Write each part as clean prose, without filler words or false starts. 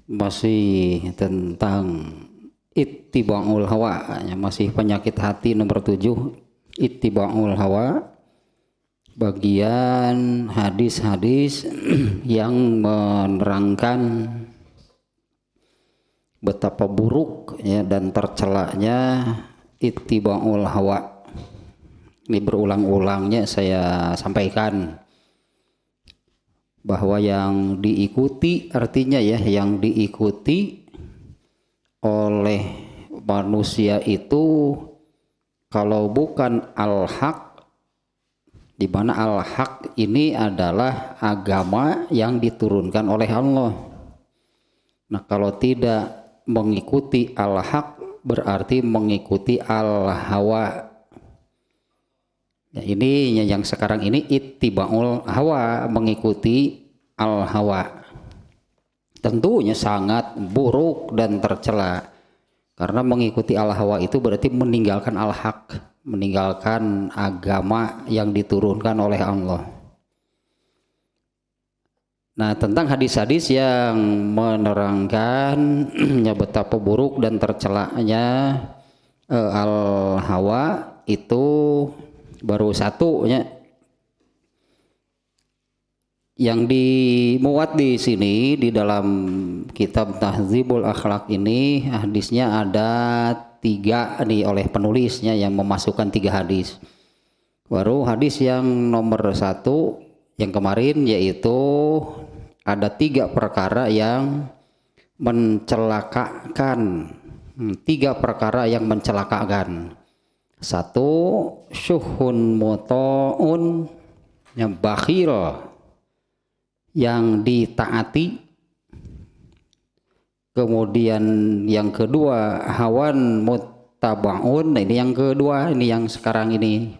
Masih tentang ittiba'ul hawa, masih penyakit hati nomor 7, ittiba'ul hawa, bagian hadis-hadis yang menerangkan betapa buruk ya dan tercelanya ittiba'ul hawa. Ini berulang-ulangnya saya sampaikan bahwa yang diikuti, artinya ya yang diikuti oleh manusia itu kalau bukan al-haq, di mana al-haq ini adalah agama yang diturunkan oleh Allah. Nah, kalau tidak mengikuti al-haq berarti mengikuti al-hawa. Ya, ini yang sekarang ini ittiba'ul hawa, mengikuti al-hawa. Tentunya sangat buruk dan tercela. Karena mengikuti al-hawa itu berarti meninggalkan al-haq, meninggalkan agama yang diturunkan oleh Allah. Nah, tentang hadis-hadis yang menerangkan ya betapa buruk dan tercelanya al-hawa itu baru satu ya, yang dimuat di sini di dalam kitab Tahdzibul Akhlaq ini. Hadisnya ada 3 nih oleh penulisnya yang memasukkan 3 hadis. Baru hadis yang nomor 1 yang kemarin, yaitu ada 3 perkara yang mencelakakan. 3 perkara yang mencelakakan. 1, syuhun muto'un, yang bakhil yang ditaati. Kemudian yang kedua, hawan muttaba'un. Nah, ini yang kedua, ini yang sekarang ini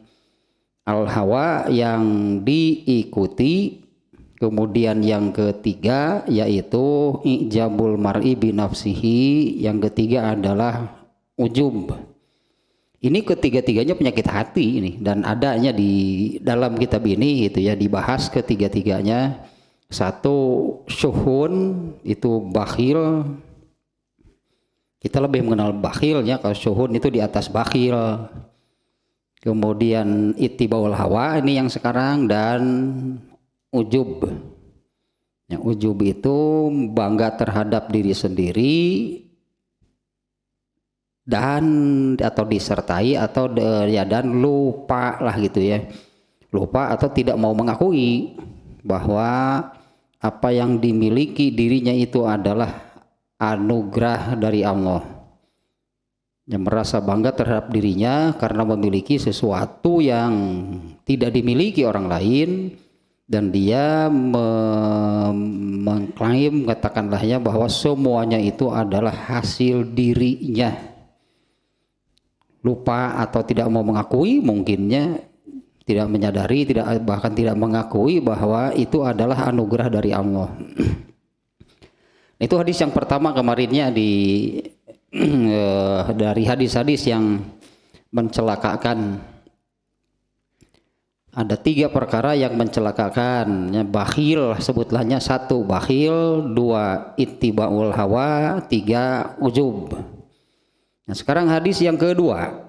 al-hawa yang diikuti. Kemudian yang ketiga yaitu ijabul mar'i binafsihi. Yang ketiga adalah ujub. Ini ketiga-tiganya penyakit hati ini, dan adanya di dalam kitab ini gitu ya, dibahas ketiga-tiganya. 1, syuhun, itu bakhil. Kita lebih mengenal bakhilnya, kalau syuhun itu di atas bakhil. Kemudian ittiba'ul hawa, ini yang sekarang, dan ujub. Ya, ujub itu bangga terhadap diri sendiri dan atau disertai atau ya dan lupa lah gitu ya, lupa atau tidak mau mengakui bahwa apa yang dimiliki dirinya itu adalah anugerah dari Allah. Yang merasa bangga terhadap dirinya karena memiliki sesuatu yang tidak dimiliki orang lain, dan dia mengklaim, katakanlah ya, bahwa semuanya itu adalah hasil dirinya. Lupa atau tidak mau mengakui, mungkinnya tidak menyadari, bahkan tidak mengakui bahwa itu adalah anugerah dari Allah. Itu hadis yang pertama kemarinnya dari hadis-hadis yang mencelakakan. Ada 3 perkara yang mencelakakan. Bakhil sebutlahnya, 1 bakhil, 2 ittiba'ul hawa, 3 ujub. Nah, sekarang hadis yang kedua.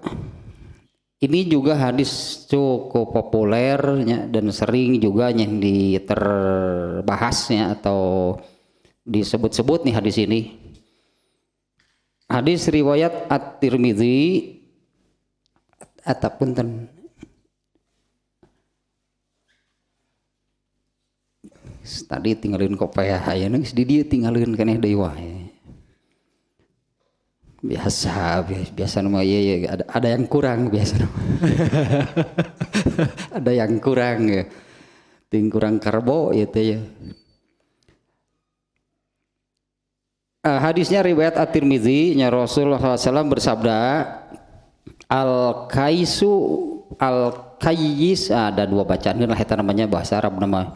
Ini juga hadis cukup populer ya, dan sering juga yang diterbahasnya atau disebut-sebut nih hadis ini. Hadis riwayat At-Tirmidzi ataupun tadi tinggalin kopiah ya, nangis di dia tinggalin keneh deui wae. Biasa nama ya, ada yang kurang biasa nama. Ada yang kurang ya, kurang karbo gitu ya. Hadisnya riwayat At-Tirmidzi, nya Rasulullah SAW bersabda, al-kayyis, ada 2 bacaan lah eta namanya, bahasa Arab nama.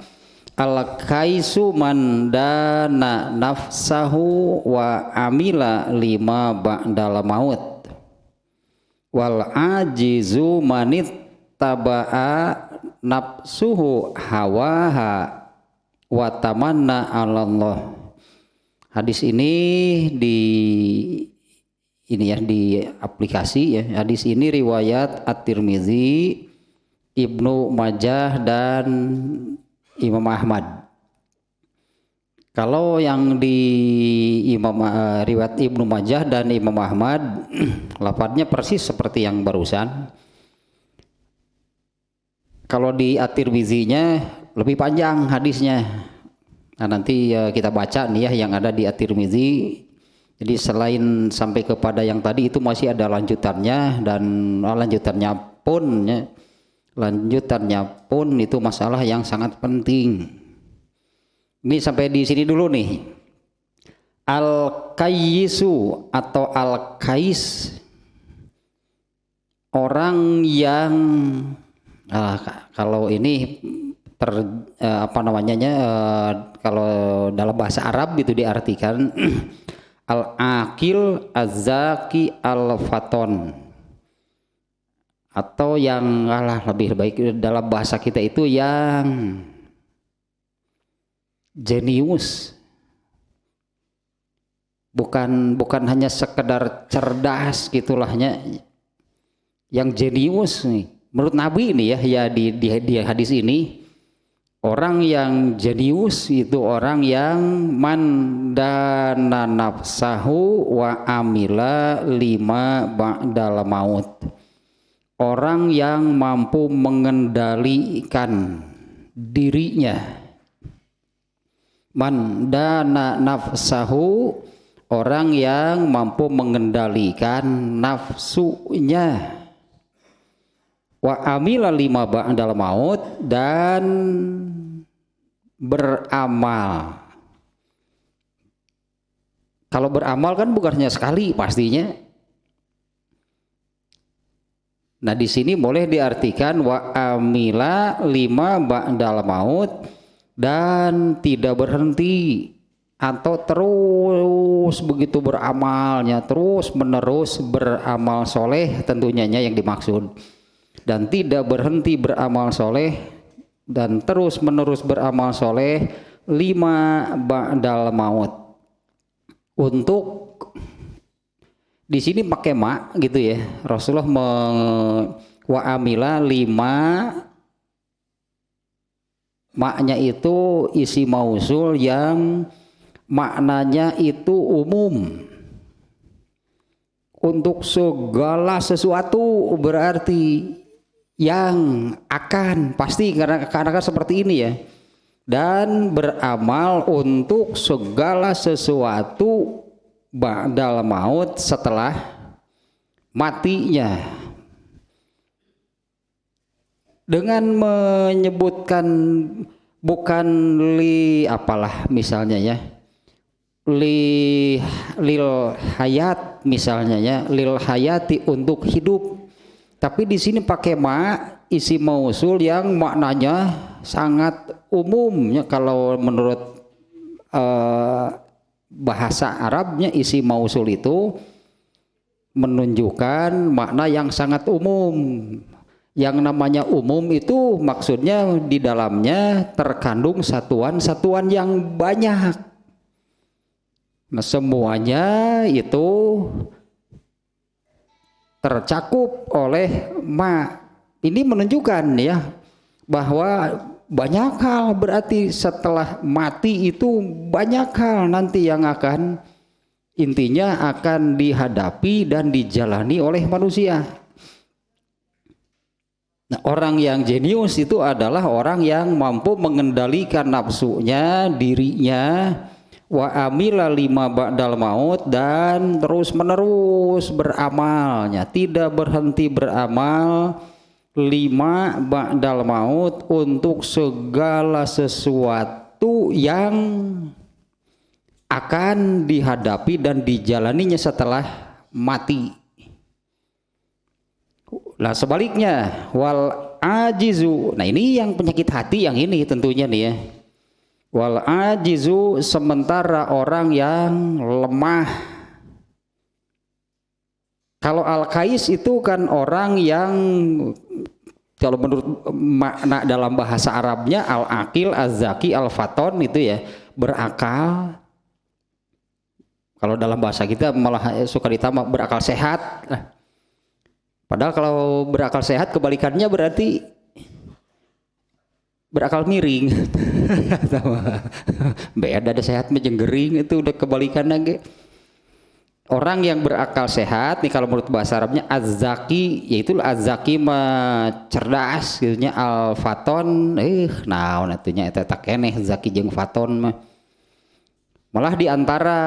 Al-kaisu mandana nafsahu wa amila lima ba'dal maut, wal ajizu manit taba'a nafsuhu hawaha wa tamanna 'ala Allah. Hadis ini di aplikasi ya. Hadis ini riwayat At-Tirmizi, Ibnu Majah dan Imam Ahmad. Kalau yang di riwayat Ibnu Majah dan Imam Ahmad lafadznya persis seperti yang barusan. Kalau di At-Tirmizinya lebih panjang hadisnya. Nah, nanti kita baca nih ya yang ada di At-Tirmizi. Jadi selain sampai kepada yang tadi itu masih ada lanjutannya, dan lanjutannya pun itu masalah yang sangat penting. Ini sampai di sini dulu nih. Al-Qayyisu atau Al-Qais, orang yang kalau ini kalau dalam bahasa Arab itu diartikan al-aqil az-zaki al-faton, atau yang lebih baik dalam bahasa kita itu yang jenius, bukan hanya sekedar cerdas gitulahnya, yang jenius nih menurut Nabi ini ya di hadis ini. Orang yang jenius itu orang yang mandana nafsahu wa amila lima ba'dal maut. Orang yang mampu mengendalikan dirinya. Mandana nafsahu, orang yang mampu mengendalikan nafsunya. Wa amila lima ba'dal maut, dan beramal. Kalau beramal kan bukan hanya sekali pastinya. Nah di sini boleh diartikan wa amila lima ba'dal maut, dan tidak berhenti atau terus begitu beramalnya, terus menerus beramal soleh tentunya yang dimaksud. Dan tidak berhenti beramal soleh dan terus menerus beramal soleh lima ba'dal maut. Untuk di sini pakai ma gitu ya. Rasulullah wa amila lima, maknya itu isi mausul yang maknanya itu umum. Untuk segala sesuatu berarti yang akan pasti, karena seperti ini ya. Dan beramal untuk segala sesuatu ba'dal maut, setelah matinya. Dengan menyebutkan bukan misalnya ya, lil hayat misalnya ya, lil hayati untuk hidup. Tapi di sini pakai ma isi mausul yang maknanya sangat umum ya. Kalau menurut bahasa Arabnya isi mausul itu menunjukkan makna yang sangat umum. Yang namanya umum itu maksudnya di dalamnya terkandung satuan-satuan yang banyak. Nah, semuanya itu tercakup oleh ma. Ini menunjukkan ya bahwa banyak hal, berarti setelah mati itu banyak hal nanti yang akan intinya akan dihadapi dan dijalani oleh manusia. Nah, orang yang jenius itu adalah orang yang mampu mengendalikan nafsunya, dirinya, wa amila lima ba'dal maut, dan terus menerus beramalnya, tidak berhenti beramal lima ba'dal maut untuk segala sesuatu yang akan dihadapi dan dijalaninya setelah mati. Nah sebaliknya wal ajizu, nah ini yang penyakit hati yang ini tentunya nih ya. Wal ajizu, sementara orang yang lemah. Kalau al-qais itu kan orang yang, kalau menurut makna dalam bahasa Arabnya al-aqil, az-zaki, al-faton itu ya, berakal. Kalau dalam bahasa kita malah suka ditambah berakal sehat. Nah, padahal kalau berakal sehat kebalikannya berarti berakal miring. Beda ada sehat menjenggering itu udah kebalikannya ge. Orang yang berakal sehat nih kalau menurut bahasa Arabnya az-zaki, yaitu az-zaki mah cerdas gitunya, al-faton naon atunya eta tak keneh zaki jeung faton mah. Malah diantara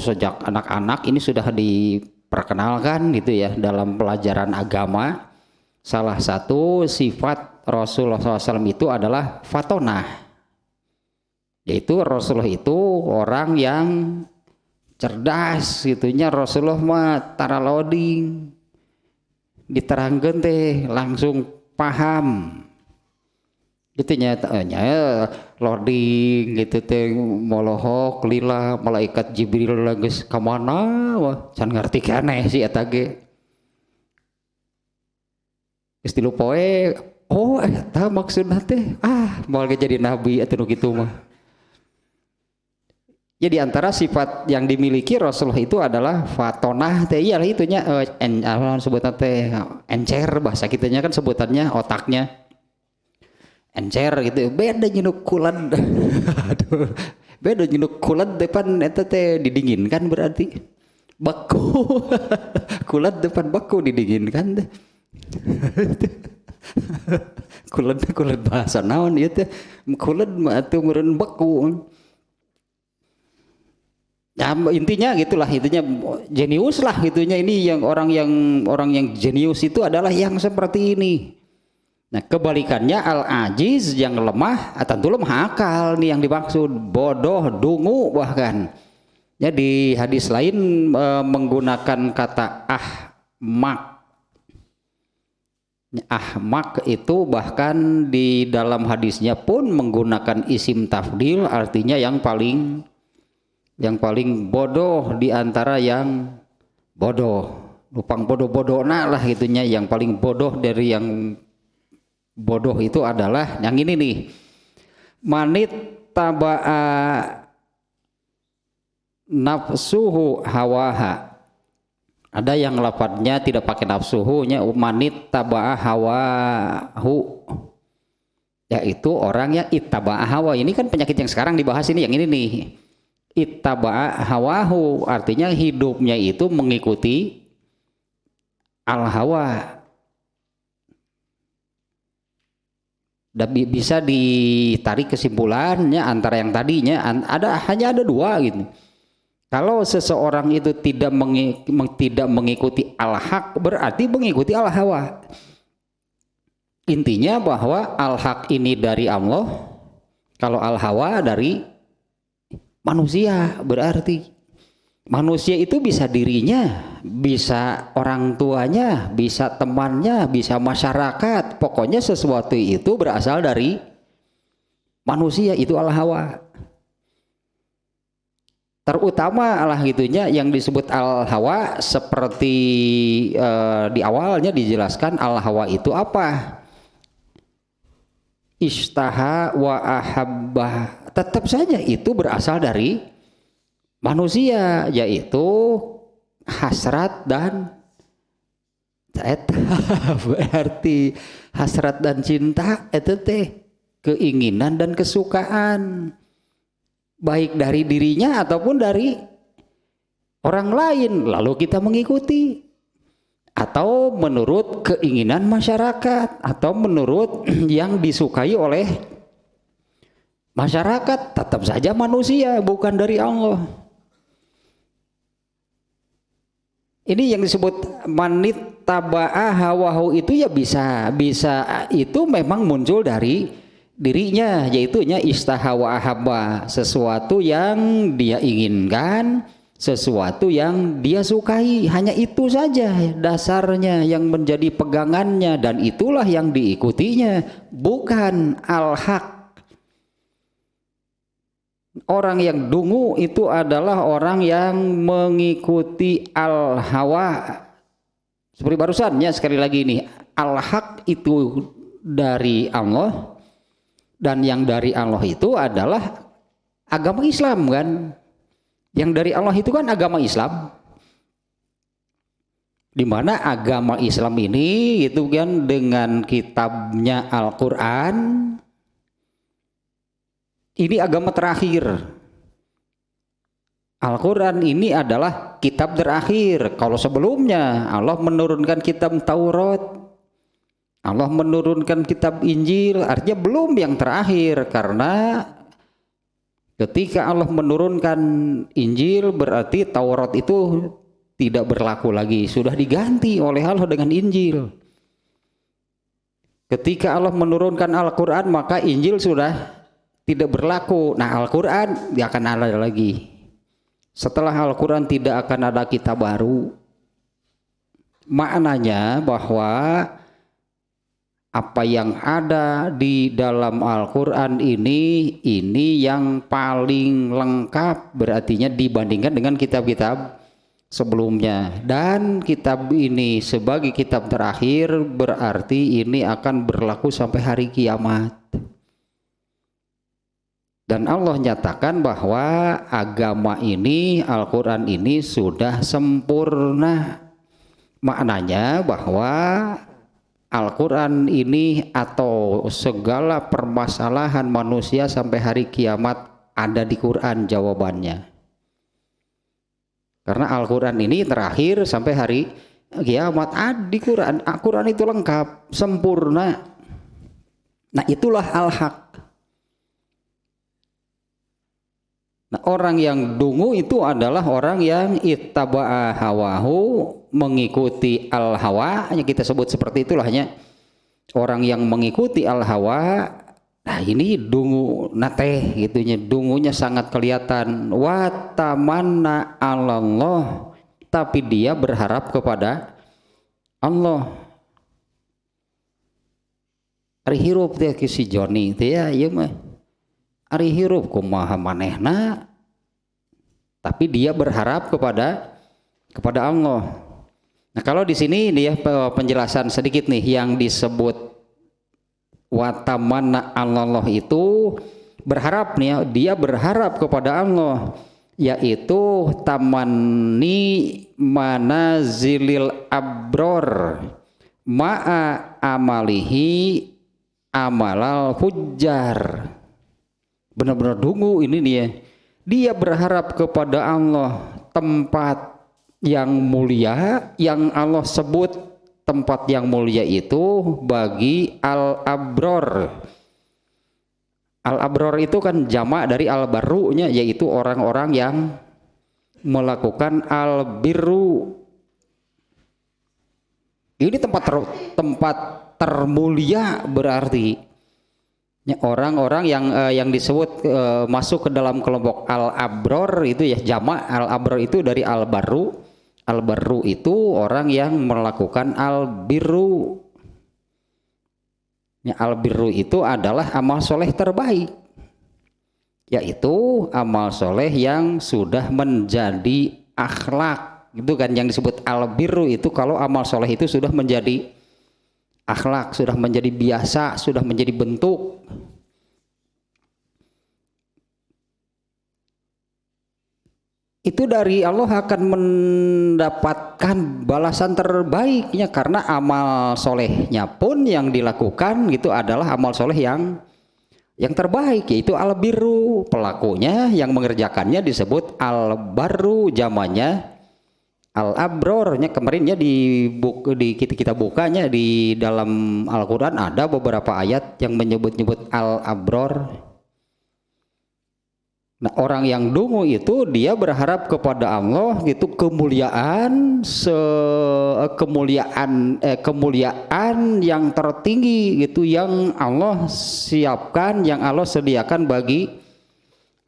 sejak anak-anak ini sudah diperkenalkan gitu ya dalam pelajaran agama. Salah satu sifat Rasulullah SAW itu adalah fatonah, yaitu Rasulullah itu orang yang cerdas gitunya. Rasulullah mah tara loading diterangkeun teh langsung paham gitu nya loading gitu teh molohok lila malaikat Jibril geus ka mana wah can ngarti keneh si eta ge geus 3 poe oh eta maksudna teh moal jadi nabi atuh nu kitu mah. Ya di antara sifat yang dimiliki Rasulullah itu adalah fatonah teh iyalah itunya sebutan teh encer, bahasa kitanya kan sebutannya otaknya encer gitu. Beda nyunuk kulad. Aduh, beda nyunuk kulad depan eta teh didinginkan berarti baku. Kulad depan baku didinginkan teh. Kulad bahasa naon ieu teh? Kulad mah atuh meureun baku. Ya, intinya gitulah, intinya jenius lah gitunya. Ini yang orang yang jenius itu adalah yang seperti ini. Nah kebalikannya al-ajiz yang lemah, tentu lemah akal nih yang dimaksud, bodoh, dungu bahkan. Ya di hadis lain menggunakan kata ahmak. Ahmak itu bahkan di dalam hadisnya pun menggunakan isim tafdil, artinya yang paling bodoh di antara yang bodoh, lupang bodoh-bodohna lah gitunya. Yang paling bodoh dari yang bodoh itu adalah yang ini nih, manit taba'a nafsuhu hawaha. Ada yang lafadznya tidak pakai nafsuhunya, manit taba'a hawahu, yaitu orang yang ittaba'a hawa. Ini kan penyakit yang sekarang dibahas ini, yang ini nih, ittaba'a hawahu, artinya hidupnya itu mengikuti al-hawa. Dan bisa ditarik kesimpulannya antara yang tadinya hanya ada dua gitu. Kalau seseorang itu tidak mengikuti al-haq, berarti mengikuti al-hawa. Intinya bahwa al-haq ini dari Allah, kalau al-hawa dari manusia. Berarti manusia itu bisa dirinya, bisa orang tuanya, bisa temannya, bisa masyarakat. Pokoknya sesuatu itu berasal dari manusia, itu al-hawa. Terutama lah gitunya yang disebut al-hawa, seperti di awalnya dijelaskan al-hawa itu apa? Istaha wa ahabbah, tetap saja itu berasal dari manusia, yaitu hasrat dan berarti hasrat dan cinta itu teh keinginan dan kesukaan, baik dari dirinya ataupun dari orang lain, lalu kita mengikuti, atau menurut keinginan masyarakat, atau menurut yang disukai oleh masyarakat. Tetap saja manusia, bukan dari Allah. Ini yang disebut manit taba'a hawahu itu ya bisa itu memang muncul dari dirinya, yaitu istaha wa ahabba, sesuatu yang dia inginkan, sesuatu yang dia sukai, hanya itu saja dasarnya yang menjadi pegangannya, dan itulah yang diikutinya, bukan al-haq. Orang yang dungu itu adalah orang yang mengikuti al-hawa. Seperti barusannya sekali lagi ini, al-haq itu dari Allah, dan yang dari Allah itu adalah agama Islam kan. Yang dari Allah itu kan agama Islam. Di mana agama Islam ini itu kan dengan kitabnya Al-Qur'an, ini agama terakhir. Al-Quran ini adalah kitab terakhir. Kalau sebelumnya Allah menurunkan kitab Taurat, Allah menurunkan kitab Injil, artinya belum yang terakhir. Karena ketika Allah menurunkan Injil berarti Taurat itu tidak berlaku lagi, sudah diganti oleh Allah dengan Injil. Ketika Allah menurunkan Al-Quran maka Injil sudah tidak berlaku. Nah, Al-Quran dia akan ada lagi. Setelah Al-Quran tidak akan ada kitab baru. Maknanya bahwa apa yang ada di dalam Al-Quran ini yang paling lengkap berartinya dibandingkan dengan kitab-kitab sebelumnya. Dan kitab ini sebagai kitab terakhir berarti ini akan berlaku sampai hari kiamat. Dan Allah nyatakan bahwa agama ini, Al-Quran ini sudah sempurna. Maknanya bahwa Al-Quran ini atau segala permasalahan manusia sampai hari kiamat ada di Quran jawabannya. Karena Al-Quran ini terakhir sampai hari kiamat ada di Quran. Al-Quran itu lengkap, sempurna. Nah, itulah al-haq. Nah, orang yang dungu itu adalah orang yang ittaba'a hawahu, mengikuti al-hawa, hanya kita sebut seperti itulah, hanya orang yang mengikuti al-hawa. Nah, ini dungu nateh gitunya, dungunya sangat kelihatan. Wa tamanna 'alallah, tapi dia berharap kepada Allah. Ari hirup teh si Joni teh ya ieu mah. Ari hirup kumaha manehna, tapi dia berharap kepada Allah. Nah, kalau di sini dia penjelasan sedikit nih yang disebut wa tamanna 'alallah itu berharap nih, dia berharap kepada Allah, yaitu tamanni manazilil abror ma'a amalihi amalal fujjar. Benar-benar dungu ini dia berharap kepada Allah tempat yang mulia, yang Allah sebut tempat yang mulia itu bagi al-abror. Al-abror itu kan jamak dari al-barrunya, yaitu orang-orang yang melakukan al-birru. Ini tempat termulia berarti orang-orang yang disebut masuk ke dalam kelompok al-abror itu ya, jamak al-abror itu dari al-barru. Al-barru itu orang yang melakukan al-birru. Ya, al-birru itu adalah amal soleh terbaik, yaitu amal soleh yang sudah menjadi akhlak. Itu kan yang disebut al-birru itu, kalau amal soleh itu sudah menjadi akhlak, sudah menjadi biasa, sudah menjadi bentuk. Itu dari Allah akan mendapatkan balasan terbaiknya, karena amal solehnya pun yang dilakukan itu adalah amal soleh yang terbaik, yaitu al-birru. Pelakunya yang mengerjakannya disebut al-barru, jamannya al-abrornya. Kemarinnya kita bukanya di dalam Al-Quran ada beberapa ayat yang menyebut-nyebut al-abror. Nah, orang yang dungu itu dia berharap kepada Allah gitu kemuliaan yang tertinggi gitu, yang Allah siapkan, yang Allah sediakan bagi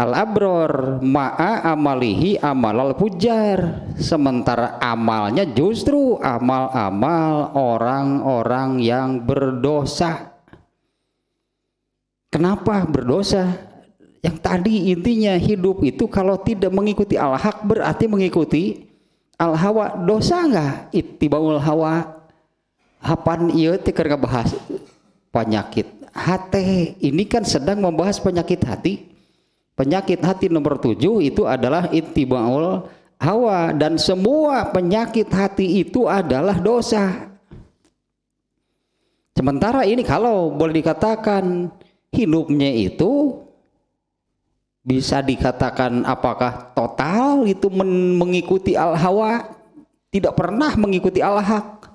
al-abror ma'a amalihi amalal fujar. Sementara amalnya justru amal-amal orang-orang yang berdosa. Kenapa berdosa? Yang tadi intinya hidup itu kalau tidak mengikuti al-haq berarti mengikuti al-hawa. Dosa enggak? Ittibaul hawa. Hapan ieu teh keur ngabahas penyakit hati. Ini kan sedang membahas penyakit hati. Penyakit hati nomor 7 itu adalah ittiba'ul hawa, dan semua penyakit hati itu adalah dosa. Sementara ini kalau boleh dikatakan hidupnya itu bisa dikatakan apakah total itu mengikuti al-hawa, tidak pernah mengikuti al-haq.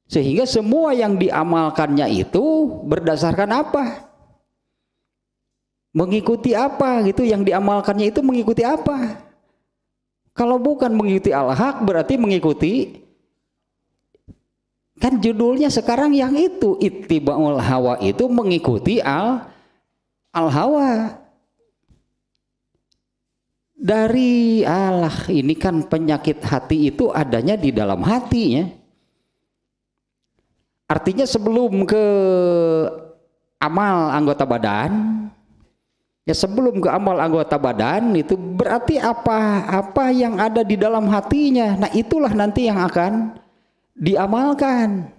Sehingga semua yang diamalkannya itu berdasarkan apa? Mengikuti apa gitu, yang diamalkannya itu mengikuti apa? Kalau bukan mengikuti al-haq berarti mengikuti, kan judulnya sekarang yang itu, ittiba'ul hawa, itu mengikuti al-hawa. Dari Allah ini kan penyakit hati itu adanya di dalam hatinya. Artinya sebelum ke amal anggota badan, ya sebelum ke amal anggota badan itu berarti apa yang ada di dalam hatinya. Nah itulah nanti yang akan diamalkan.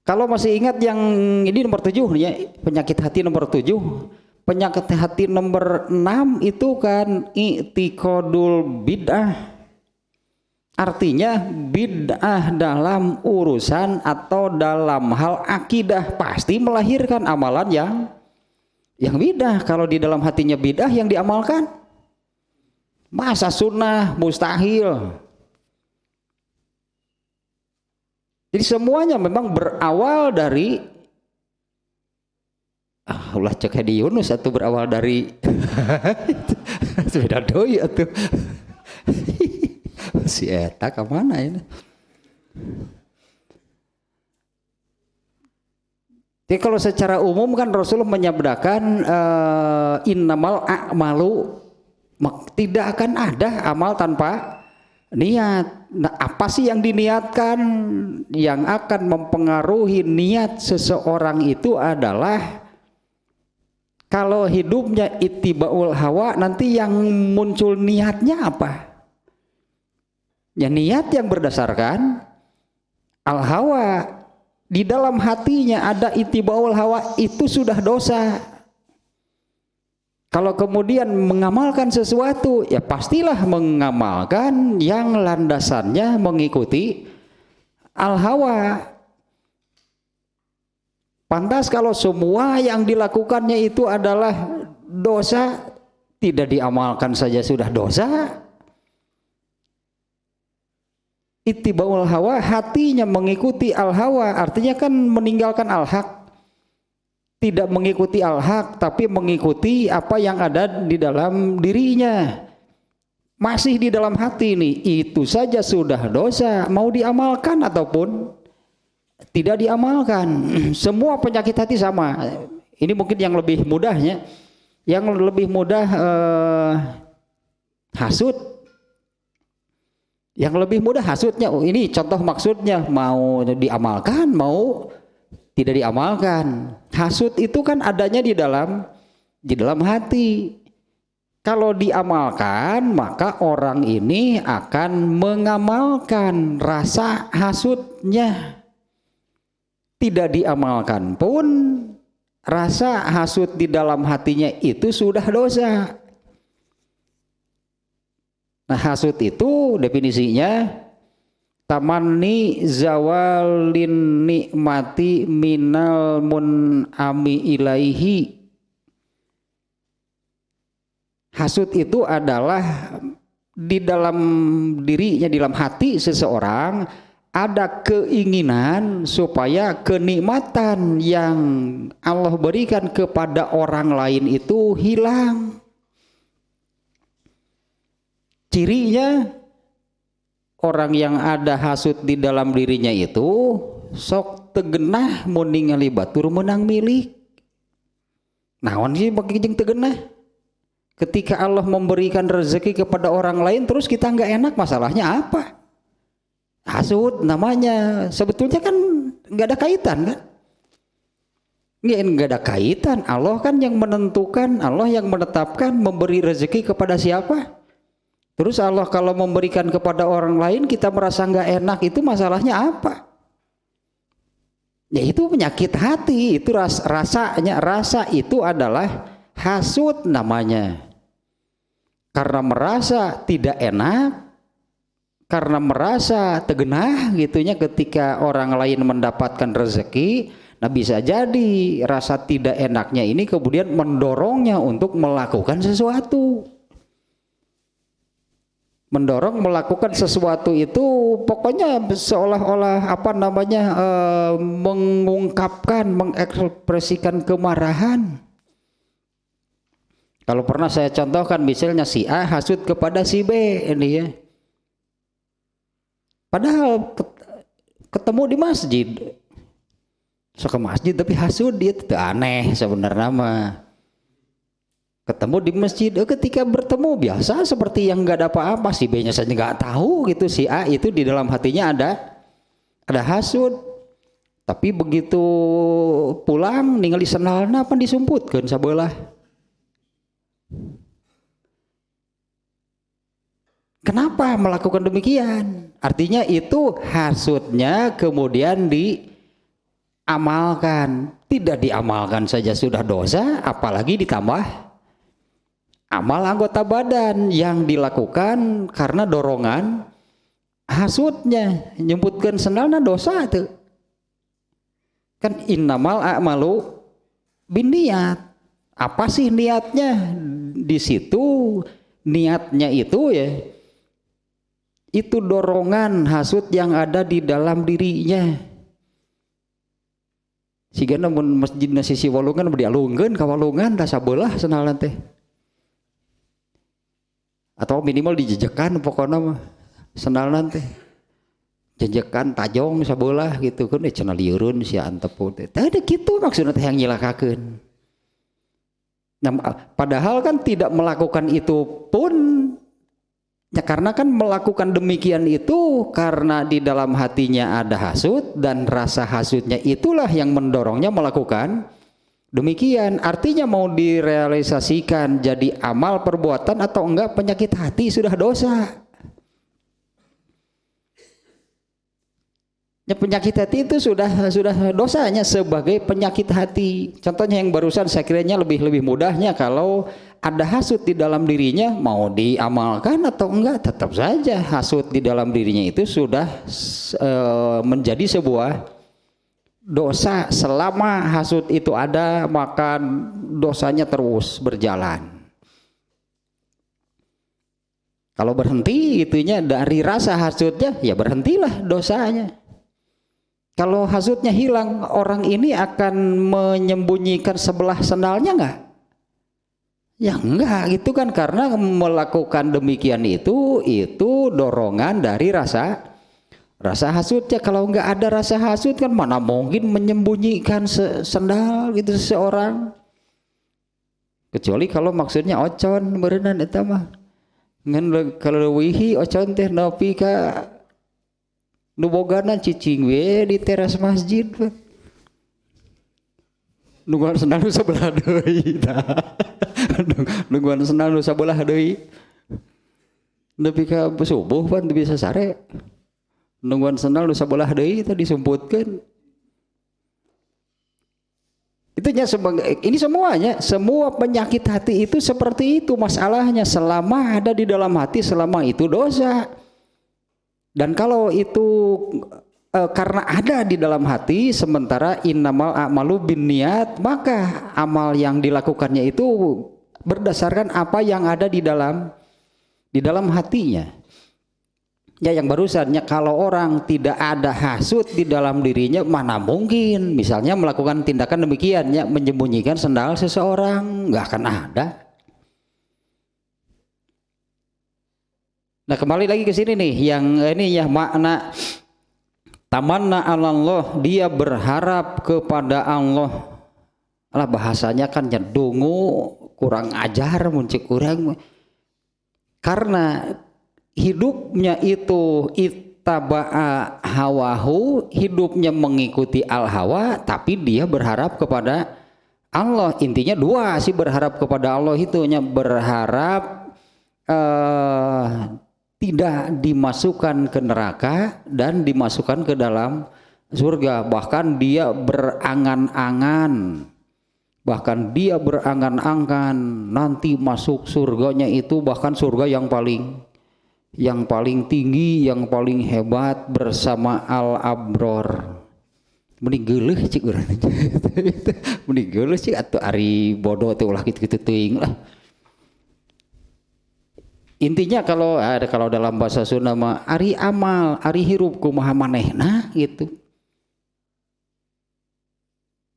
Kalau masih ingat yang ini nomor 7 ya, penyakit hati nomor 7. Penyakit hati nomor 6 itu kan i'tiqadul bid'ah. Artinya bid'ah dalam urusan atau dalam hal akidah pasti melahirkan amalan yang bid'ah. Kalau di dalam hatinya bid'ah yang diamalkan, masa sunnah mustahil. Jadi semuanya memang berawal dari ulah cek di Yunus atau berawal dari beda doi atau si eta kemana ini? Jadi kalau secara umum kan Rasulullah menyabdakan innamal a'malu, tidak akan ada amal tanpa niat. Nah, apa sih yang diniatkan? Yang akan mempengaruhi niat seseorang itu adalah kalau hidupnya ittiba'ul hawa, nanti yang muncul niatnya apa? Ya niat yang berdasarkan al-hawa. Di dalam hatinya ada ittiba'ul hawa, itu sudah dosa. Kalau kemudian mengamalkan sesuatu, ya pastilah mengamalkan yang landasannya mengikuti al-hawa. Pantas kalau semua yang dilakukannya itu adalah dosa, tidak diamalkan saja sudah dosa. Ittiba'ul hawa, hatinya mengikuti al-hawa, artinya kan meninggalkan al-haq. Tidak mengikuti al-haq, tapi mengikuti apa yang ada di dalam dirinya. Masih di dalam hati nih, itu saja sudah dosa, mau diamalkan ataupun tidak diamalkan. Semua penyakit hati sama. Ini mungkin yang lebih mudahnya, yang lebih mudah hasud. Yang lebih mudah hasudnya. Oh, ini contoh maksudnya, mau diamalkan, mau tidak diamalkan. Hasud itu kan adanya di dalam hati. Kalau diamalkan, maka orang ini akan mengamalkan rasa hasudnya. Tidak diamalkan pun rasa hasud di dalam hatinya itu sudah dosa. Nah, hasud itu definisinya tamanni zawalin nikmati minal mun'ami ilaihi. Hasud itu adalah di dalam dirinya, di dalam hati seseorang ada keinginan supaya kenikmatan yang Allah berikan kepada orang lain itu hilang. Cirinya orang yang ada hasud di dalam dirinya itu sok tegenah mun ningali batur menang milik. Naon sih bagi jeung tegenah? Ketika Allah memberikan rezeki kepada orang lain terus kita nggak enak, masalahnya apa? Hasud namanya. Sebetulnya kan nggak ada kaitan kan? Nggak ada kaitan. Allah kan yang menentukan, Allah yang menetapkan memberi rezeki kepada siapa. Terus Allah kalau memberikan kepada orang lain kita merasa nggak enak, itu masalahnya apa? Ya itu penyakit hati, itu rasanya, rasa itu adalah hasud namanya. Karena merasa tidak enak, karena merasa tegenah gitunya ketika orang lain mendapatkan rezeki, nah bisa jadi rasa tidak enaknya ini kemudian mendorongnya untuk melakukan sesuatu. Mendorong melakukan sesuatu itu pokoknya seolah-olah mengungkapkan, mengekspresikan kemarahan. Kalau pernah saya contohkan misalnya si A hasut kepada si B ini ya. Padahal ketemu di masjid. So ke masjid tapi hasut dia itu aneh sebenarnya mah. Ketemu di masjid, ketika bertemu biasa seperti yang nggak ada apa-apa, si B-nya saja nggak tahu gitu, si A itu di dalam hatinya ada hasud. Tapi begitu pulang ningali sendalna apa disumputkeun sabelah. Kenapa melakukan demikian? Artinya itu hasudnya kemudian diamalkan. Tidak diamalkan saja sudah dosa, apalagi ditambah amal anggota badan yang dilakukan karena dorongan hasudnya. Nyebutkan sendalna dosa tuh. Kan innamal a'malu binniyat. Apa sih niatnya? Di situ niatnya itu ya, itu dorongan hasud yang ada di dalam dirinya. Sigana mun masjidna sisi walungan dialungkeun ka walungan da sabelah sendalna teh. Atau minimal dijejekan pokoknya mah sendalna teh jejekan tajong sabelah gitu kan cenah lieureun sia antepun teh tadi kitu maksudna teh yang nyilakakeun. Nah, padahal kan tidak melakukan itu pun ya karena kan melakukan demikian itu karena di dalam hatinya ada hasud dan rasa hasudnya itulah yang mendorongnya melakukan demikian. Artinya mau direalisasikan jadi amal perbuatan atau enggak, penyakit hati sudah dosa. Ya, penyakit hati itu sudah dosanya sebagai penyakit hati. Contohnya yang barusan saya kiranya lebih mudahnya kalau ada hasud di dalam dirinya, mau diamalkan atau enggak tetap saja hasud di dalam dirinya itu sudah menjadi sebuah dosa. Selama hasud itu ada maka dosanya terus berjalan. Kalau berhenti itunya dari rasa hasudnya, ya berhentilah dosanya. Kalau hasudnya hilang, orang ini akan menyembunyikan sebelah sendalnya enggak? Ya enggak gitu kan, karena melakukan demikian itu dorongan dari rasa hasudnya. Kalau enggak ada rasa hasud kan mana mungkin menyembunyikan sendal gitu seseorang. Kecuali kalau maksudnya ocon berenang eta mah. Ngan kalau wihi ocon teh nepi ka nu bogana cicing we di teras masjid. Nungguan sendal nu sabelah deui tah. Nungguan sendal nu sabelah deui. Nepi ka subuh pan teu bisa sare. Nungguan sendal nu sabelah deui tah disumputkeun. Itunya ini semuanya, semua penyakit hati itu seperti itu masalahnya. Selama ada di dalam hati, selama itu dosa. Dan kalau itu karena ada di dalam hati, sementara innamal a'malu binniyat, maka amal yang dilakukannya itu berdasarkan apa yang ada di dalam hatinya. Ya yang barusannya, kalau orang tidak ada hasud di dalam dirinya, mana mungkin misalnya melakukan tindakan demikian, ya menyembunyikan sendal seseorang, nggak akan ada. Nah kembali lagi ke sini nih, yang ini ya makna tamanna 'alallah, dia berharap kepada Allah. Alah bahasanya kan nyedungu, kurang ajar muncul kurang. Karena hidupnya itu ittaba'a hawahu, hidupnya mengikuti al-hawa, tapi dia berharap kepada Allah. Intinya dua sih berharap kepada Allah itunya, berharap tidak dimasukkan ke neraka dan dimasukkan ke dalam surga, bahkan dia berangan-angan, nanti masuk surganya itu bahkan surga yang paling tinggi, yang paling hebat bersama al-abror. Mending geuleuh cik urang. Mending geuleuh cik atuh ari bodoh teh ulah kitu-kitu teuing lah. Intinya kalau dalam bahasa Sunda mah ari amal, ari hirup kumaha manehna gitu.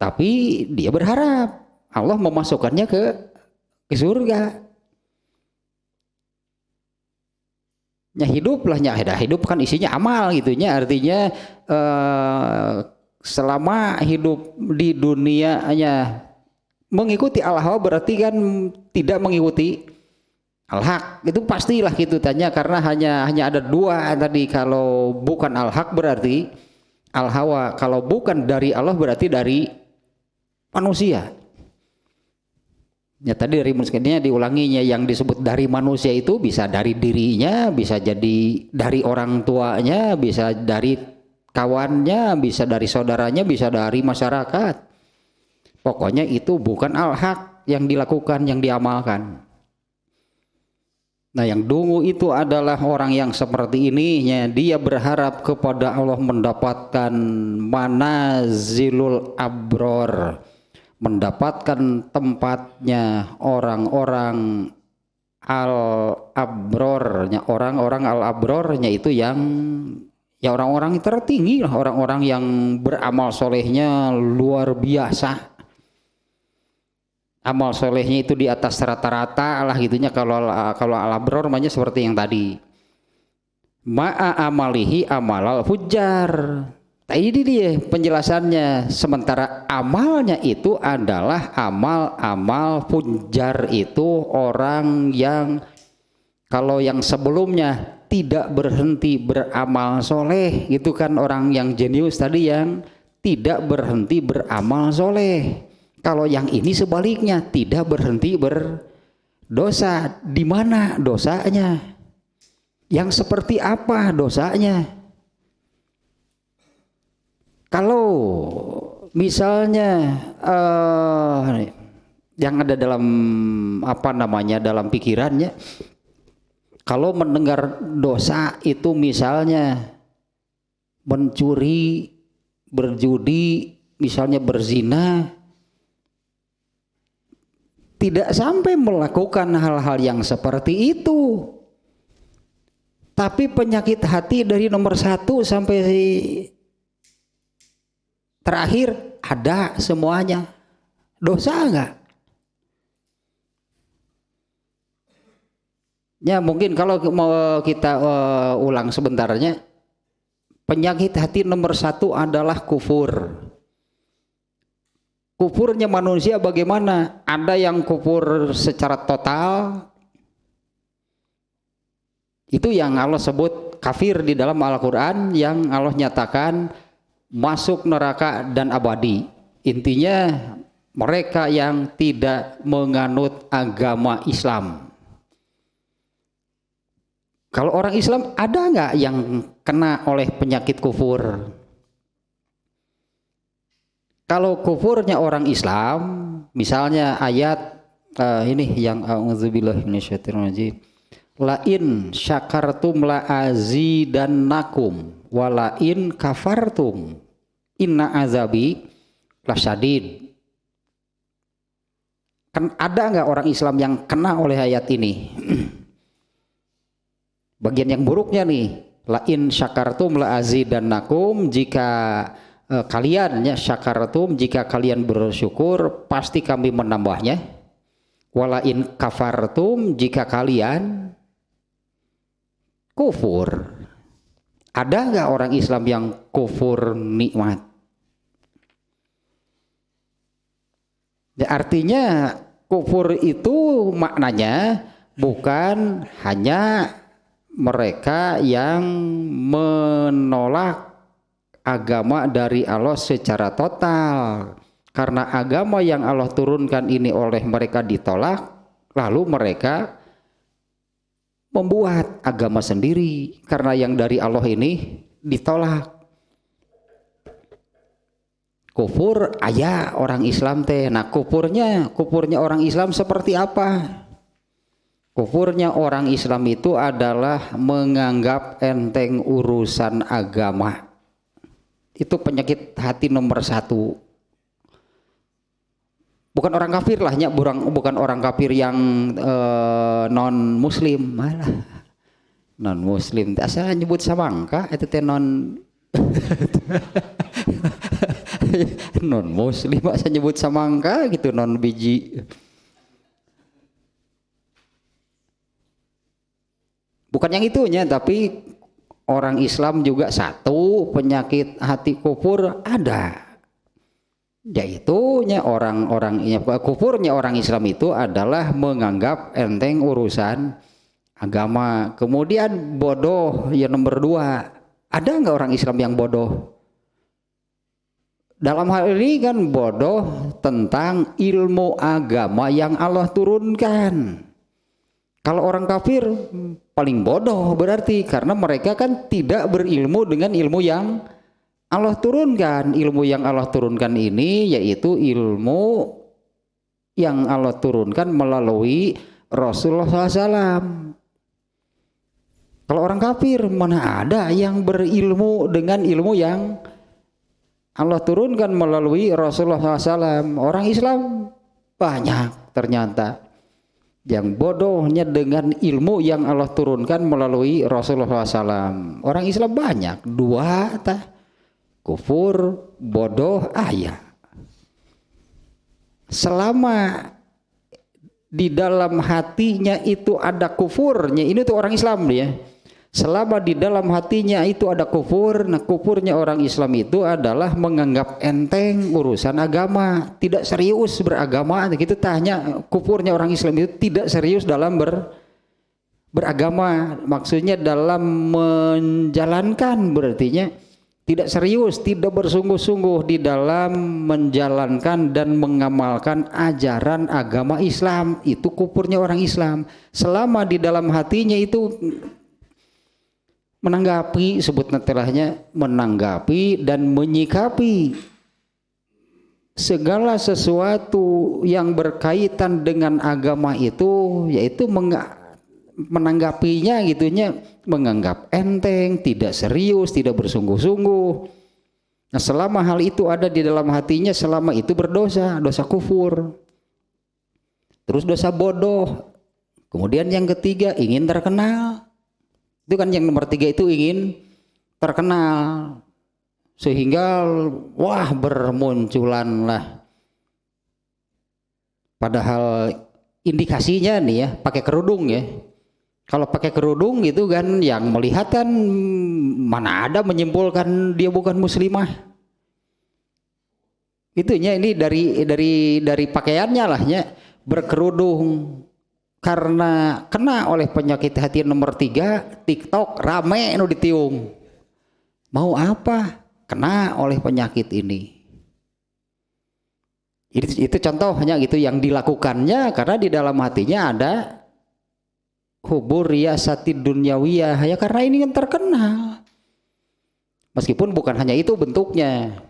Tapi dia berharap Allah memasukkannya ke surga. Nya hidup lah, hidup kan isinya amal gitunya, artinya selama hidup di dunianya mengikuti al-hawa berarti kan tidak mengikuti al-haq, itu pastilah gitu tanya, karena hanya ada dua tadi, kalau bukan al-haq berarti al-hawa, kalau bukan dari Allah berarti dari manusia. Ya tadi dari manusianya diulanginya, yang disebut dari manusia itu bisa dari dirinya, bisa jadi dari orang tuanya, bisa dari kawannya, bisa dari saudaranya, bisa dari masyarakat. Pokoknya itu bukan al-haq yang dilakukan, yang diamalkan. Nah, yang dungu itu adalah orang yang seperti ini, dia berharap kepada Allah mendapatkan manazilul abror, mendapatkan tempatnya orang-orang al-abrornya, orang-orang al-abrornya itu yang ya orang-orang tertinggi lah, orang-orang yang beramal solehnya luar biasa. Amal solehnya itu di atas rata-rata lah gitunya, kalau al-abror namanya seperti yang tadi. Ma'a amalihi amalal fujjar. Nah, ini dia penjelasannya. Sementara amalnya itu adalah amal fujjar, itu orang yang kalau yang sebelumnya tidak berhenti beramal soleh, gitu kan, orang yang jenius tadi yang tidak berhenti beramal soleh. Kalau yang ini sebaliknya, tidak berhenti berdosa. Di mana dosanya? Yang seperti apa dosanya? Kalau misalnya yang ada dalam dalam pikirannya, kalau mendengar dosa itu misalnya mencuri, berjudi, misalnya berzina, tidak sampai melakukan hal-hal yang seperti itu, tapi penyakit hati dari nomor 1 sampai terakhir ada semuanya. Dosa enggak? Ya mungkin kalau mau kita ulang sebentarnya, penyakit hati nomor 1 adalah kufur. Kufurnya manusia bagaimana? Ada yang kufur secara total, itu yang Allah sebut kafir di dalam Al-Quran, yang Allah nyatakan masuk neraka dan abadi. Intinya mereka yang tidak menganut agama Islam. Kalau orang Islam ada nggak yang kena oleh penyakit kufur? Kalau kufurnya orang Islam, misalnya ayat ini yang auzubillahi minasyaitonirrajim, la in syakartum la azidannakum wa la in kafartum inna azabi lasyadid. Kan ada nggak orang Islam yang kena oleh ayat ini? Bagian yang buruknya nih, la in syakartum la azidannakum, jika kalian ya syakartum, jika kalian bersyukur pasti kami menambahnya. Wala in kafartum, jika kalian kufur. Ada nggak orang Islam yang kufur nikmat? Ya, artinya kufur itu maknanya bukan hanya mereka yang menolak agama dari Allah secara total, karena agama yang Allah turunkan ini oleh mereka ditolak, lalu mereka membuat agama sendiri karena yang dari Allah ini ditolak. kufur aya orang Islam teh. Nah kufurnya orang Islam seperti apa? Kufurnya orang Islam itu adalah menganggap enteng urusan agama. Itu penyakit hati nomor satu. Bukan orang kafir lah, bukan orang kafir yang non muslim, malah non muslim. Asal nyebut samangka itu teh non non muslim, asal nyebut samangka gitu, non biji. Bukan yang itunya, tapi orang Islam juga satu penyakit hati kufur ada, yaitunya kufurnya orang Islam itu adalah menganggap enteng urusan agama. Kemudian bodoh yang nomor dua, ada nggak orang Islam yang bodoh? Dalam hal ini kan bodoh tentang ilmu agama yang Allah turunkan. Kalau orang kafir paling bodoh berarti, karena mereka kan tidak berilmu dengan ilmu yang Allah turunkan. Ilmu yang Allah turunkan ini yaitu ilmu yang Allah turunkan melalui Rasulullah SAW. Kalau orang kafir mana ada yang berilmu dengan ilmu yang Allah turunkan melalui Rasulullah SAW. Orang Islam banyak ternyata yang bodohnya dengan ilmu yang Allah turunkan melalui Rasulullah SAW. Orang Islam banyak, dua tah, kufur, bodoh, ayah. Selama di dalam hatinya itu ada kufurnya, ini tuh orang Islam ya. Selama di dalam hatinya itu ada kufur, nah kufurnya orang Islam itu adalah menganggap enteng urusan agama, tidak serius beragama. Gitu tanya, kufurnya orang Islam itu tidak serius dalam beragama, maksudnya dalam menjalankan, berartinya tidak serius, tidak bersungguh-sungguh di dalam menjalankan dan mengamalkan ajaran agama Islam. Itu kufurnya orang Islam. Selama di dalam hatinya itu menanggapi, sebut telahnya menanggapi dan menyikapi segala sesuatu yang berkaitan dengan agama itu, yaitu menanggapinya gitunya, menganggap enteng, tidak serius, tidak bersungguh-sungguh. Nah selama hal itu ada di dalam hatinya, selama itu berdosa, dosa kufur. Terus dosa bodoh. Kemudian yang ketiga, ingin terkenal. Itu kan yang nomor tiga, itu ingin terkenal, sehingga wah bermunculanlah, padahal indikasinya nih ya pakai kerudung ya. Kalau pakai kerudung gitu kan yang melihat kan mana ada menyimpulkan dia bukan muslimah. Itunya ini dari pakaiannya lah ya, berkerudung. Karena kena oleh penyakit hati nomor tiga, TikTok rame nu ditiung. Mau apa? Kena oleh penyakit ini. Itu contohnya gitu yang dilakukannya karena di dalam hatinya ada hubur riyasatid dunyawiyah ya, karena ini kan terkenal. Meskipun bukan hanya itu bentuknya.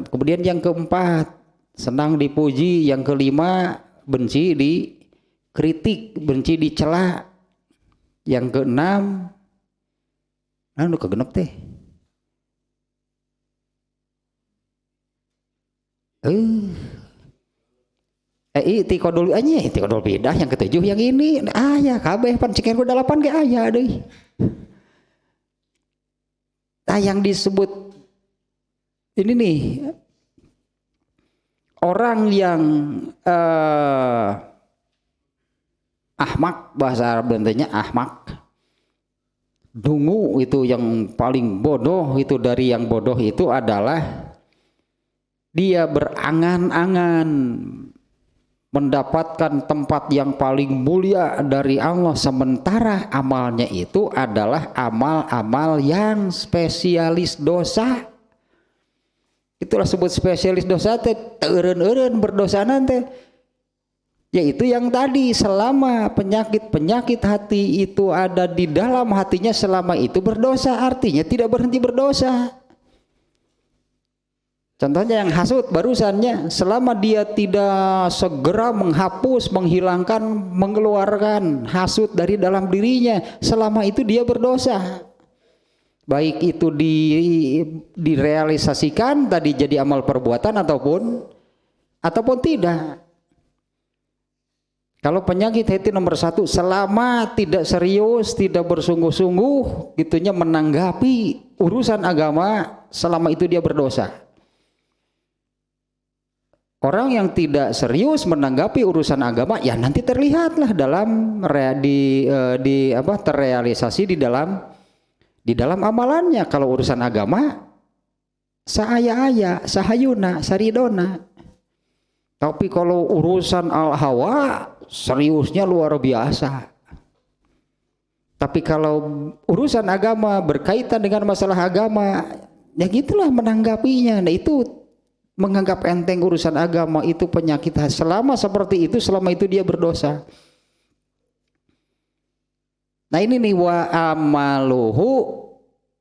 Kemudian yang keempat, senang dipuji. Yang kelima, benci dikritik, benci dicela. Yang keenam, anu kegenep teh. Ti kodol aja, ti kodol beda. Yang ketujuh yang ini, ya kabeh pancikan ku 8 ge aya deui. Nah yang disebut ini nih, orang yang ahmak, bahasa Arab nantinya ahmak, dungu, itu yang paling bodoh. Itu dari yang bodoh itu adalah dia berangan-angan mendapatkan tempat yang paling mulia dari Allah, sementara amalnya itu adalah amal-amal yang spesialis dosa. Itulah sebut spesialis dosa teh, eureun-eureun berdosa teh. Yaitu yang tadi, selama penyakit hati itu ada di dalam hatinya, selama itu berdosa, artinya tidak berhenti berdosa. Contohnya yang hasut barusannya, selama dia tidak segera menghapus, menghilangkan, mengeluarkan hasut dari dalam dirinya, selama itu dia berdosa. Baik itu direalisasikan tadi jadi amal perbuatan ataupun tidak. Kalau penyakit hati nomor 1, selama tidak serius, tidak bersungguh-sungguh gitunya menanggapi urusan agama, selama itu dia berdosa. Orang yang tidak serius menanggapi urusan agama, ya nanti terlihatlah dalam terrealisasi di dalam amalannya. Kalau urusan agama, sahaya-aya, sahayuna, saridona. Tapi kalau urusan al-hawa, seriusnya luar biasa. Tapi kalau urusan agama berkaitan dengan masalah agama, ya gitulah menanggapinya. Nah itu menganggap enteng urusan agama itu penyakit hati. Selama seperti itu, selama itu dia berdosa. Nah ini nih wa amaluhu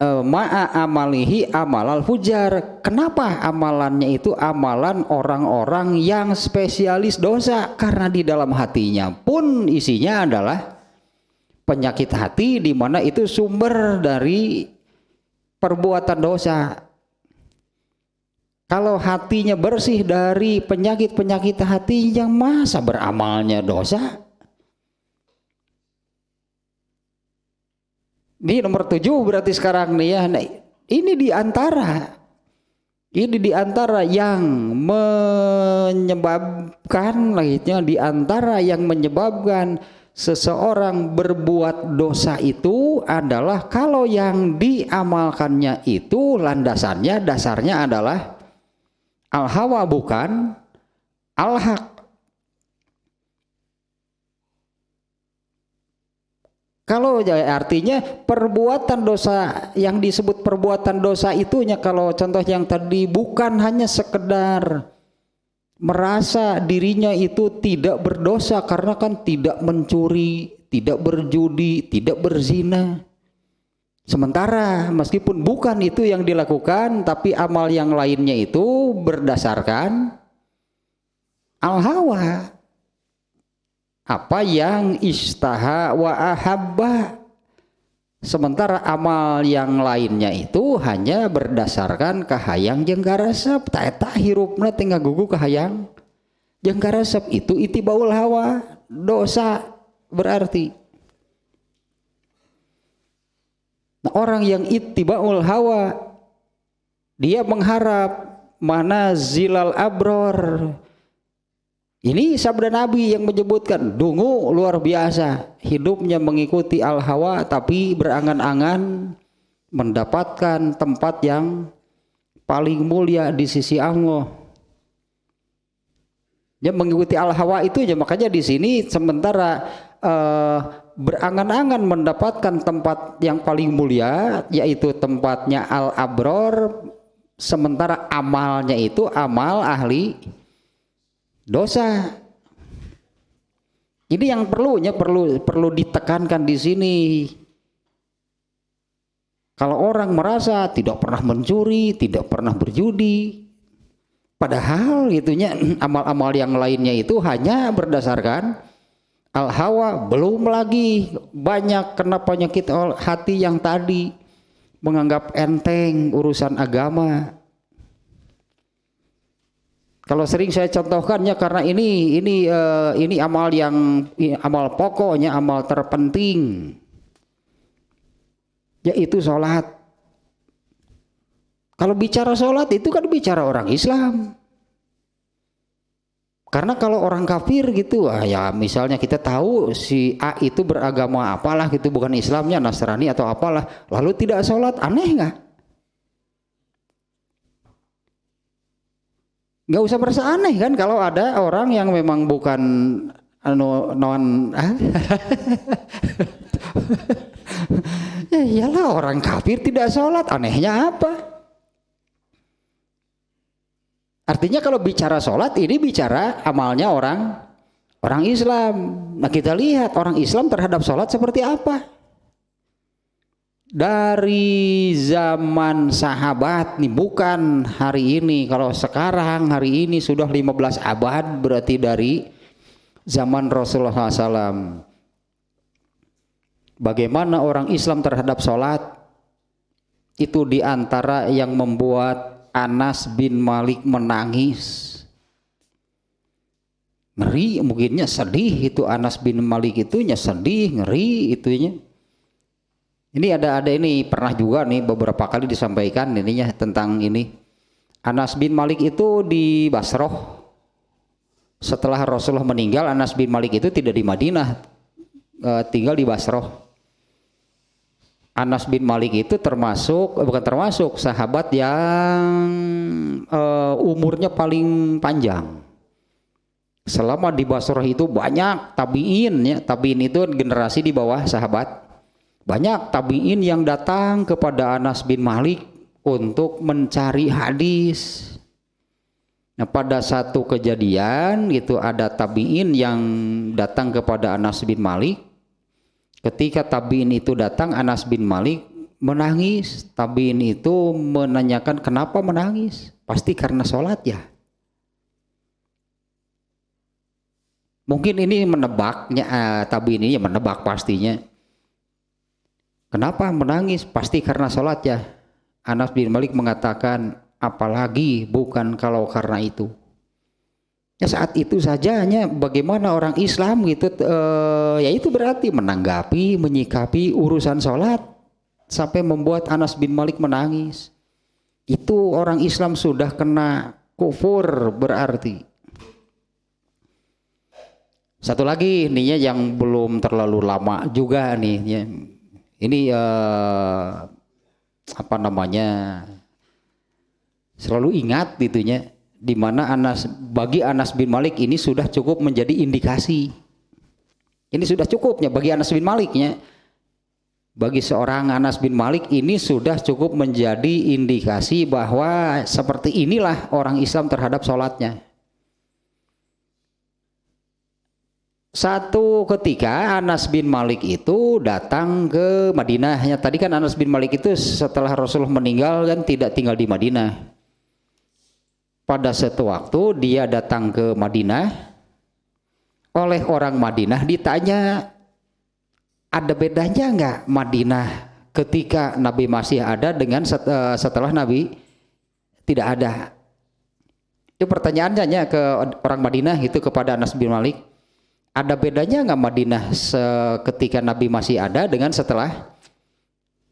ma'a amalihi amalal fujar. Kenapa amalannya itu amalan orang-orang yang spesialis dosa? Karena di dalam hatinya pun isinya adalah penyakit hati, di mana itu sumber dari perbuatan dosa. Kalau hatinya bersih dari penyakit-penyakit hati, yang masa beramalnya dosa? Ini nomor 7 berarti sekarang nih ya. Nah, ini di antara yang menyebabkan seseorang berbuat dosa itu adalah kalau yang diamalkannya itu dasarnya adalah al-hawa bukan al-haq. Kalau artinya perbuatan dosa, yang disebut perbuatan dosa itunya, kalau contoh yang tadi bukan hanya sekedar merasa dirinya itu tidak berdosa karena kan tidak mencuri, tidak berjudi, tidak berzina. Sementara meskipun bukan itu yang dilakukan, tapi amal yang lainnya itu berdasarkan al-hawa. Apa yang istaha wa ahabba. Sementara amal yang lainnya itu hanya berdasarkan kahayang jeung karesep. Taeta hirupna teh ngagugu kahayang jeung karesep, itu itibaul hawa, dosa berarti. Nah, orang yang ittibaul hawa, dia mengharap manazilal abror. Ini sabda Nabi yang menyebutkan, dungu luar biasa, hidupnya mengikuti al-hawa tapi berangan-angan mendapatkan tempat yang paling mulia di sisi Allah. Dia mengikuti al-hawa itu ya, makanya di sini sementara berangan-angan mendapatkan tempat yang paling mulia, yaitu tempatnya al-abror, sementara amalnya itu amal ahli dosa. Ini yang perlu ditekankan di sini. Kalau orang merasa tidak pernah mencuri, tidak pernah berjudi, padahal itunya amal-amal yang lainnya itu hanya berdasarkan al-hawa, belum lagi banyak kena penyakit hati yang tadi menganggap enteng urusan agama. Kalau sering saya contohkannya karena ini amal pokoknya, amal terpenting, yaitu sholat. Kalau bicara sholat itu kan bicara orang Islam. Karena kalau orang kafir gitu, ya misalnya kita tahu si A itu beragama apalah gitu, bukan Islamnya, Nasrani atau apalah, lalu tidak sholat, aneh nggak? Nggak usah merasa aneh kan kalau ada orang yang memang bukan ya iyalah, orang kafir tidak sholat, anehnya apa? Artinya kalau bicara sholat ini bicara amalnya orang Islam. Nah kita lihat orang Islam terhadap sholat seperti apa. dari zaman sahabat nih, bukan hari ini. Kalau sekarang hari ini sudah 15 abad, berarti dari zaman Rasulullah SAW. Bagaimana orang Islam terhadap sholat, itu diantara yang membuat Anas bin Malik menangis. Ngeri, mungkinnya sedih itu Anas bin Malik itunya, sedih, ngeri itunya. Ini ada ini pernah juga nih beberapa kali disampaikan ininya tentang ini. Anas bin Malik itu di Basroh. Setelah Rasulullah meninggal, Anas bin Malik itu tidak di Madinah, tinggal di Basroh. Anas bin Malik itu bukan termasuk sahabat yang umurnya paling panjang. Selama di Basroh itu banyak tabi'in ya, tabi'in itu generasi di bawah sahabat. Banyak tabi'in yang datang kepada Anas bin Malik untuk mencari hadis. Nah, pada satu kejadian itu ada tabi'in yang datang kepada Anas bin Malik. Ketika tabi'in itu datang, Anas bin Malik menangis. Tabi'in itu menanyakan kenapa menangis? Pasti karena sholat ya. Mungkin ini menebaknya, tabi'in ini menebak pastinya. Kenapa menangis? Pasti karena sholat ya. Anas bin Malik mengatakan, apalagi bukan kalau karena itu. Ya saat itu saja hanya bagaimana orang Islam gitu, ya itu berarti menanggapi, menyikapi urusan sholat sampai membuat Anas bin Malik menangis. Itu orang Islam sudah kena kufur berarti. Satu lagi nih ya yang belum terlalu lama juga nih ya. Ini apa namanya, selalu ingat gitunya, di mana bagi Anas bin Malik ini sudah cukup menjadi indikasi. Ini sudah cukupnya bagi Anas bin Maliknya. Bagi seorang Anas bin Malik ini sudah cukup menjadi indikasi bahwa seperti inilah orang Islam terhadap sholatnya. Satu ketika Anas bin Malik itu datang ke Madinah. Ya, tadi kan Anas bin Malik itu setelah Rasulullah meninggal kan tidak tinggal di Madinah. Pada suatu waktu dia datang ke Madinah. Oleh orang Madinah ditanya, ada bedanya nggak Madinah ketika Nabi masih ada dengan setelah Nabi tidak ada? Itu pertanyaannya ke orang Madinah itu kepada Anas bin Malik. Ada bedanya nggak Madinah ketika Nabi masih ada dengan setelah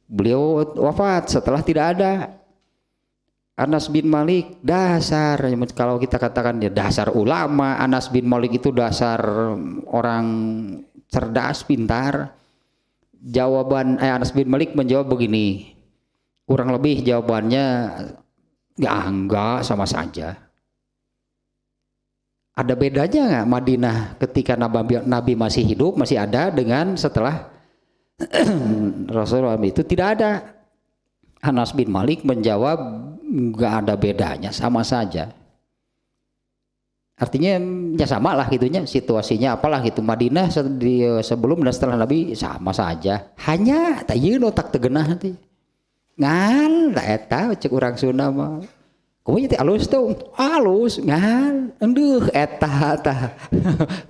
beliau wafat, setelah tidak ada? Anas bin Malik dasar, kalau kita katakan ya dasar ulama, Anas bin Malik itu dasar orang cerdas, pintar. Jawaban Anas bin Malik menjawab begini, kurang lebih jawabannya ya enggak, sama saja. Ada bedanya nggak Madinah ketika Nabi masih hidup, masih ada dengan setelah Rasulullah itu tidak ada? Anas bin Malik menjawab nggak ada bedanya, sama saja. Artinya ya sama lah gitunya situasinya, apalah gitu Madinah sebelum dan setelah Nabi sama saja. Hanya tak yeun otak tegenah teh. Ngan da eta cek urang Sunda mah. Kumaha teh alus tuh? Alus ngan. Endeuh eta tah.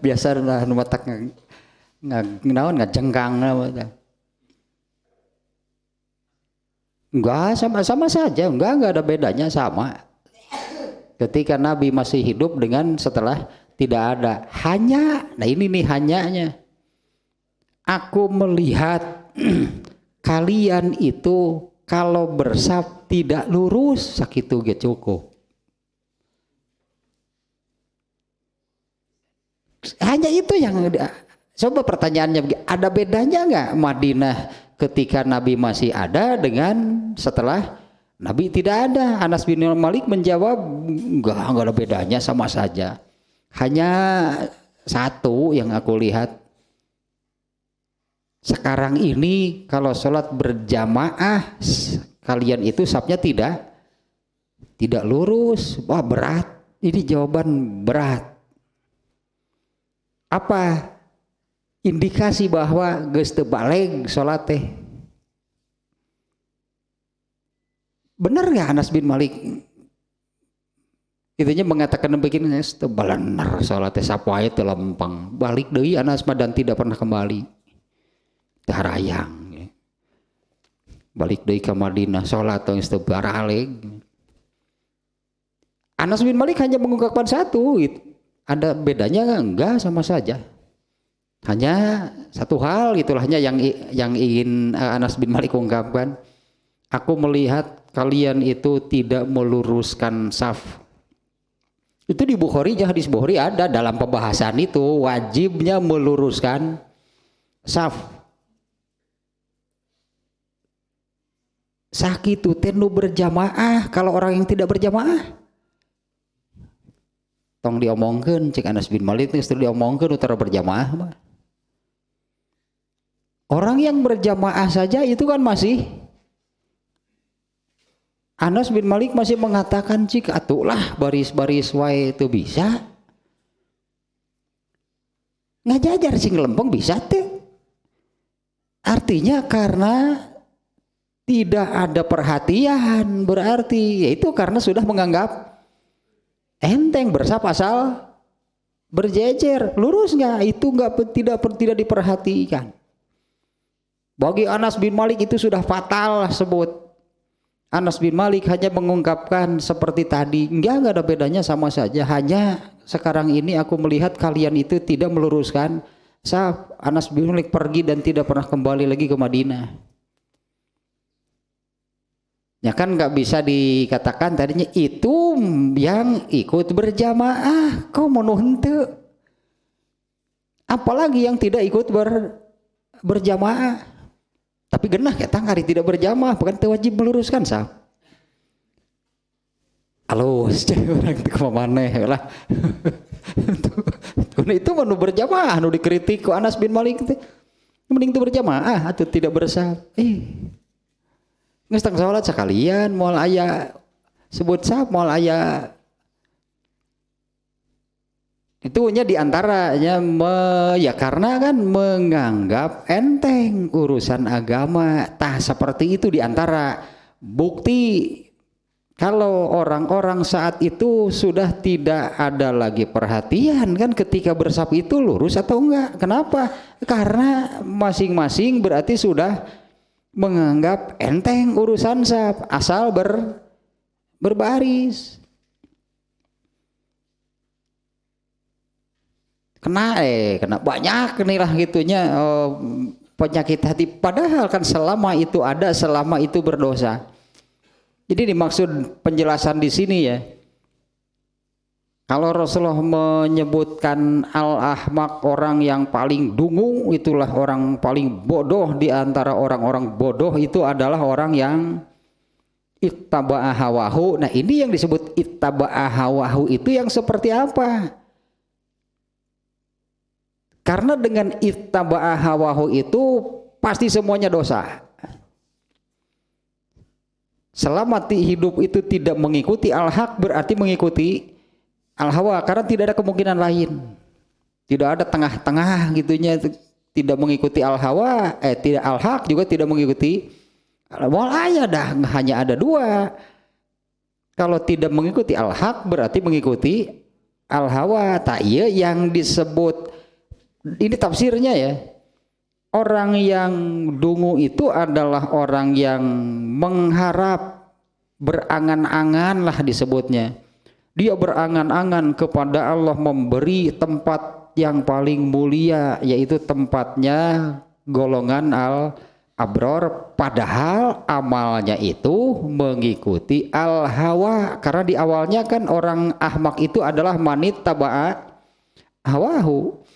Biasana nu matak naon ngajengkangna mah. Enggak, sama saja, enggak ada bedanya, sama. Ketika Nabi masih hidup dengan setelah tidak ada. Hanya, nah ini nih hanyanya. Aku melihat kalian itu kalau bersab tidak lurus, sakitu ge cukup. Hanya itu yang coba pertanyaannya, ada bedanya nggak Madinah ketika Nabi masih ada dengan setelah Nabi tidak ada? Anas bin Malik menjawab enggak ada bedanya, sama saja. Hanya satu yang aku lihat, sekarang ini kalau sholat berjamaah kalian itu safnya tidak lurus. Wah berat, ini jawaban berat. Apa indikasi bahwa geus teu baleg sholat teh? Benar nggak Anas bin Malik itunya mengatakan begini, benar sholatnya sapoa itu lempeng, balik deui Anas mah dan tidak pernah kembali harayang ya. Balik deui ke Madinah sholat geus teu baraleg. Anas bin Malik hanya mengungkapkan satu gitu. Ada bedanya enggak, sama saja, hanya satu hal itulah yang ingin Anas bin Malik ungkapkan, aku melihat kalian itu tidak meluruskan saf. Itu di Bukhari, hadis Bukhari ada dalam pembahasan itu wajibnya meluruskan saf. Sakitu tenu berjamaah kalau orang yang tidak berjamaah. Tong diomongkeun cek Anas bin Malik geus diomongkeun utara berjamaah mah. Orang yang berjamaah saja itu kan masih Anas bin Malik masih mengatakan cik atulah baris-baris wae itu bisa. Ngajajar sing lempeng bisa teh. Artinya karena tidak ada perhatian, berarti yaitu karena sudah menganggap enteng bersaf asal berjejer. Lurus nggak? Itu nggak tidak diperhatikan. Bagi Anas bin Malik itu sudah fatal sebut. Anas bin Malik hanya mengungkapkan seperti tadi, enggak ada bedanya, sama saja, hanya sekarang ini aku melihat kalian itu tidak meluruskan saf. Anas bin Malik pergi dan tidak pernah kembali lagi ke Madinah. Ya kan nggak bisa dikatakan tadinya itu yang ikut berjamaah, kau mau henteu. Apalagi yang tidak ikut berjamaah. Tapi genah kita hari tidak berjamaah, bukan wajib meluruskan sah. Alus orang itu kemana lah. Itu mau berjamaah, nu dikritik ku Anas bin Malik itu. Mending itu berjamaah atau tidak bersaf. Geus tang salat sekalian, moal aya sebut saf, moal aya itunya diantaranya ya karena kan menganggap enteng urusan agama. Tah seperti itu diantara bukti kalau orang-orang saat itu sudah tidak ada lagi perhatian kan ketika bersaf itu lurus atau enggak. Kenapa? Karena masing-masing berarti sudah menganggap enteng urusan saf asal berbaris. Kena banyak nih lah gitunya penyakit hati, padahal kan selama itu ada, selama itu berdosa. Jadi dimaksud penjelasan di sini ya, kalau Rasulullah menyebutkan al-ahmaq, orang yang paling dungu, itulah orang paling bodoh di antara orang-orang bodoh, itu adalah orang yang ittaba'a hawahu. Nah ini yang disebut ittaba'a hawahu itu yang seperti apa? Karena dengan ittaba'a hawahu itu pasti semuanya dosa. Selama hidup itu tidak mengikuti al-haq berarti mengikuti al-hawa, karena tidak ada kemungkinan lain. Tidak ada tengah-tengah gitunya, tidak mengikuti al-hawa, tidak al-haq juga tidak mengikuti al-hawa, hanya ada dua. Kalau tidak mengikuti al-haq berarti mengikuti al-hawa. Tak iya yang disebut ini tafsirnya ya. Orang yang dungu itu adalah orang yang mengharap, berangan-angan lah disebutnya. Dia berangan-angan kepada Allah memberi tempat yang paling mulia, yaitu tempatnya golongan al-abror, padahal amalnya itu mengikuti al-hawa. Karena di awalnya kan orang ahmak itu adalah manit taba'a hawahu.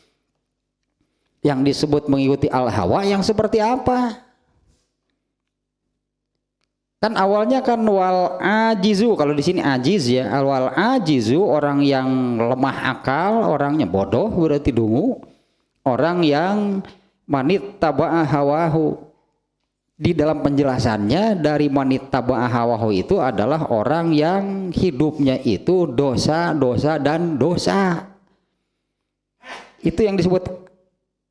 Yang disebut mengikuti al-hawa yang seperti apa? Kan awalnya kan wal ajizu, kalau di sini ajiz ya, wal ajizu orang yang lemah akal, orangnya bodoh berarti dungu. Orang yang manit taba'a hawahu. Di dalam penjelasannya dari manit taba'a hawahu itu adalah orang yang hidupnya itu dosa, dosa dan dosa. Itu yang disebut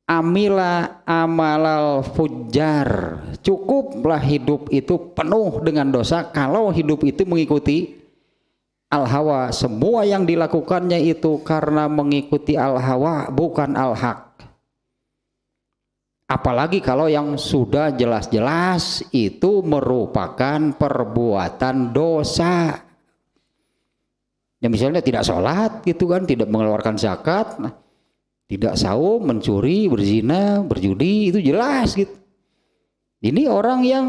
amila amalal fujjar, cukuplah hidup itu penuh dengan dosa kalau hidup itu mengikuti al hawa. Semua yang dilakukannya itu karena mengikuti al hawa, bukan al haq. Apalagi kalau yang sudah jelas-jelas itu merupakan perbuatan dosa. Ya misalnya tidak sholat gitu kan, tidak mengeluarkan zakat, tidak saum, mencuri, berzina, berjudi, itu jelas gitu. Ini orang yang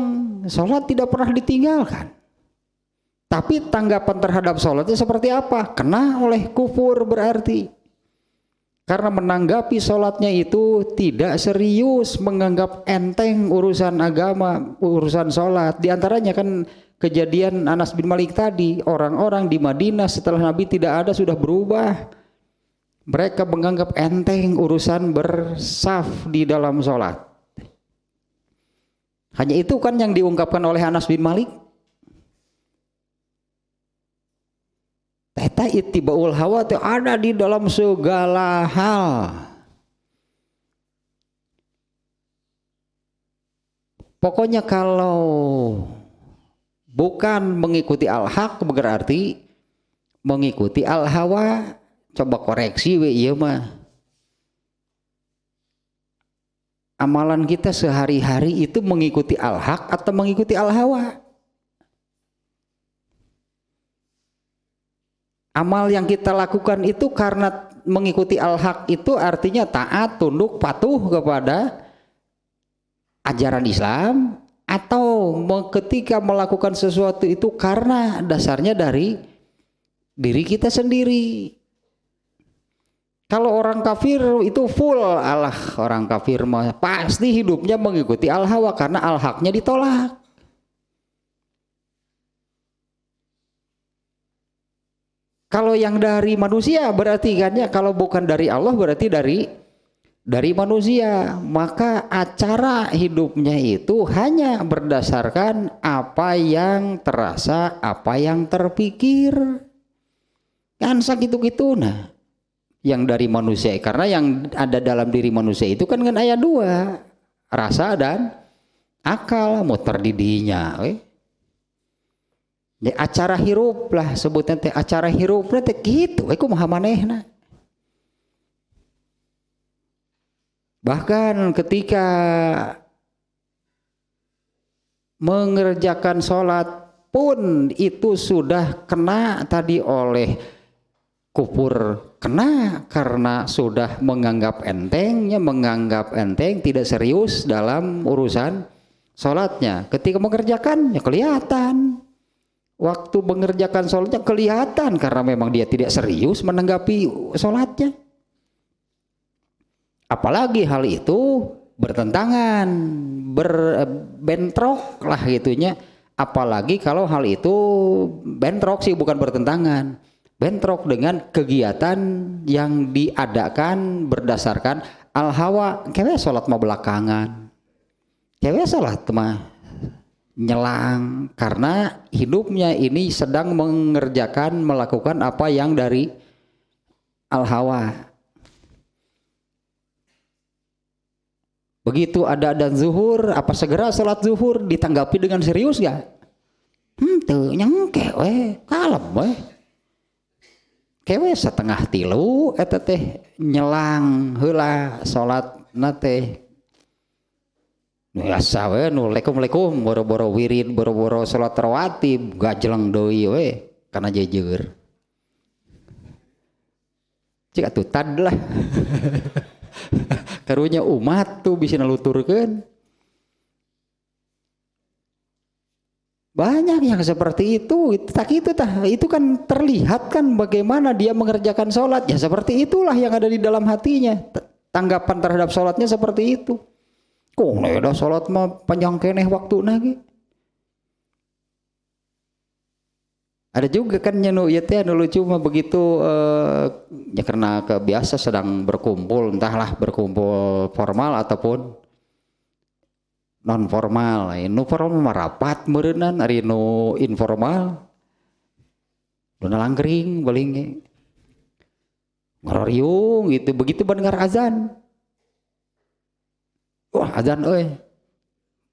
sholat tidak pernah ditinggalkan. Tapi tanggapan terhadap sholatnya seperti apa? Kena oleh kufur berarti. Karena menanggapi sholatnya itu tidak serius, menganggap enteng urusan agama, urusan sholat. Di antaranya kan kejadian Anas bin Malik tadi, orang-orang di Madinah setelah Nabi tidak ada sudah berubah. Mereka menganggap enteng urusan bersaf di dalam sholat. Hanya itu kan yang diungkapkan oleh Anas bin Malik. Eta ittibaul hawa itu ada di dalam segala hal. Pokoknya kalau bukan mengikuti al-haq berarti mengikuti al-hawa. Coba koreksi we ieu mah. Amalan kita sehari-hari itu mengikuti al-haq atau mengikuti al-hawa? Amal yang kita lakukan itu karena mengikuti al-haq itu artinya taat, tunduk, patuh kepada ajaran Islam, atau ketika melakukan sesuatu itu karena dasarnya dari diri kita sendiri. Kalau orang kafir itu full Allah, orang kafir mah pasti hidupnya mengikuti al-hawa karena al-haqnya ditolak. Kalau yang dari manusia berarti kan ya, kalau bukan dari Allah berarti dari manusia. Maka acara hidupnya itu hanya berdasarkan apa yang terasa, apa yang terpikir. Kan sakitu-kitu nah. Yang dari manusia, karena yang ada dalam diri manusia itu kan ayat dua, rasa dan akal, muter didinya. Ya, acara hirup lah sebutnya teh, acara hirup teh gitu we kumaha manehna. Bahkan ketika mengerjakan sholat pun itu sudah kena tadi oleh kufur, kena karena sudah menganggap enteng, tidak serius dalam urusan sholatnya. Ketika mengerjakan ya kelihatan. Waktu mengerjakan sholatnya kelihatan karena memang dia tidak serius menanggapi sholatnya. Apalagi hal itu bertentangan, bentrok lah gitunya. Apalagi kalau hal itu bentrok sih, bukan bertentangan, bentrok dengan kegiatan yang diadakan berdasarkan al-hawa. Kayak sholat mau belakangan, kayak sholat mah nyelang karena hidupnya ini sedang melakukan apa yang dari al-hawa. Begitu ada adzan zuhur, apa segera sholat zuhur ditanggapi dengan serius gak? Teu nyengke we, kalem we. Kewe setengah tilu eta teh nyelang heula sholatna teh. Biasa we nu Assalamualaikum boro-boro wirid, boro-boro salat rawatib gajleng deui we kana jejer. Cik atuh tad lah. Karunya umat tuh bisa naluturkeun. Banyak yang seperti itu. Itu kan terlihat kan bagaimana dia mengerjakan sholat. Ya seperti itulah yang ada di dalam hatinya. Tanggapan terhadap sholatnya seperti itu. Kok udah sholat mah panjang keneh waktu lagi. Ada juga kan nyenu ya teh lucu mah begitu ya karena kebiasa sedang berkumpul, entahlah berkumpul formal ataupun non formal. Nu formal mah rapat meureunnan, ari nu informal dona langgering beuling ngororiung gitu. Begitu mendengar azan wah adzan euy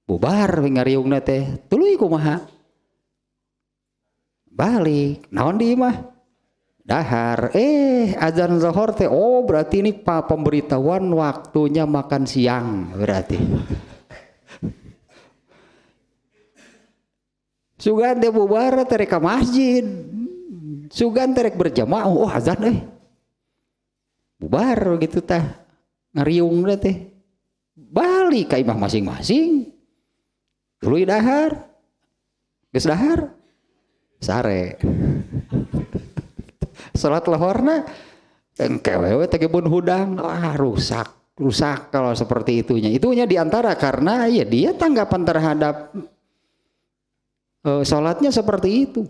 bubar ngariungna teh tuluy kumaha balik naon di imah dahar adzan zuhur teh oh berarti ini pemberitahuan waktunya makan siang berarti sugan teh bubar terek ka masjid sugan terek berjamaah oh azan bubar gitu teh ngariung teh balik ka imah masing-masing tuluy dahar geus dahar sare salat lohorna engkewe teh gebun hudang rusak kalau seperti itunya diantara karena ya dia tanggapan terhadap sholatnya seperti itu.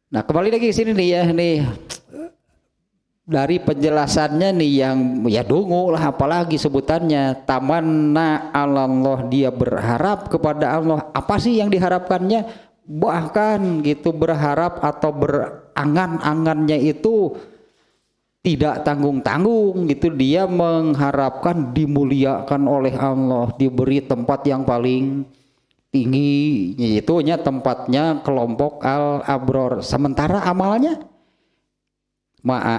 Nah kembali lagi ke sini nih ya nih dari penjelasannya nih yang ya dungu lah apalagi sebutannya tamanna Allah dia berharap kepada Allah apa sih yang diharapkannya bahkan gitu berharap atau berangan-angannya itu tidak tanggung-tanggung gitu dia mengharapkan dimuliakan oleh Allah diberi tempat yang paling tinggi itunya tempatnya kelompok al-abror sementara amalnya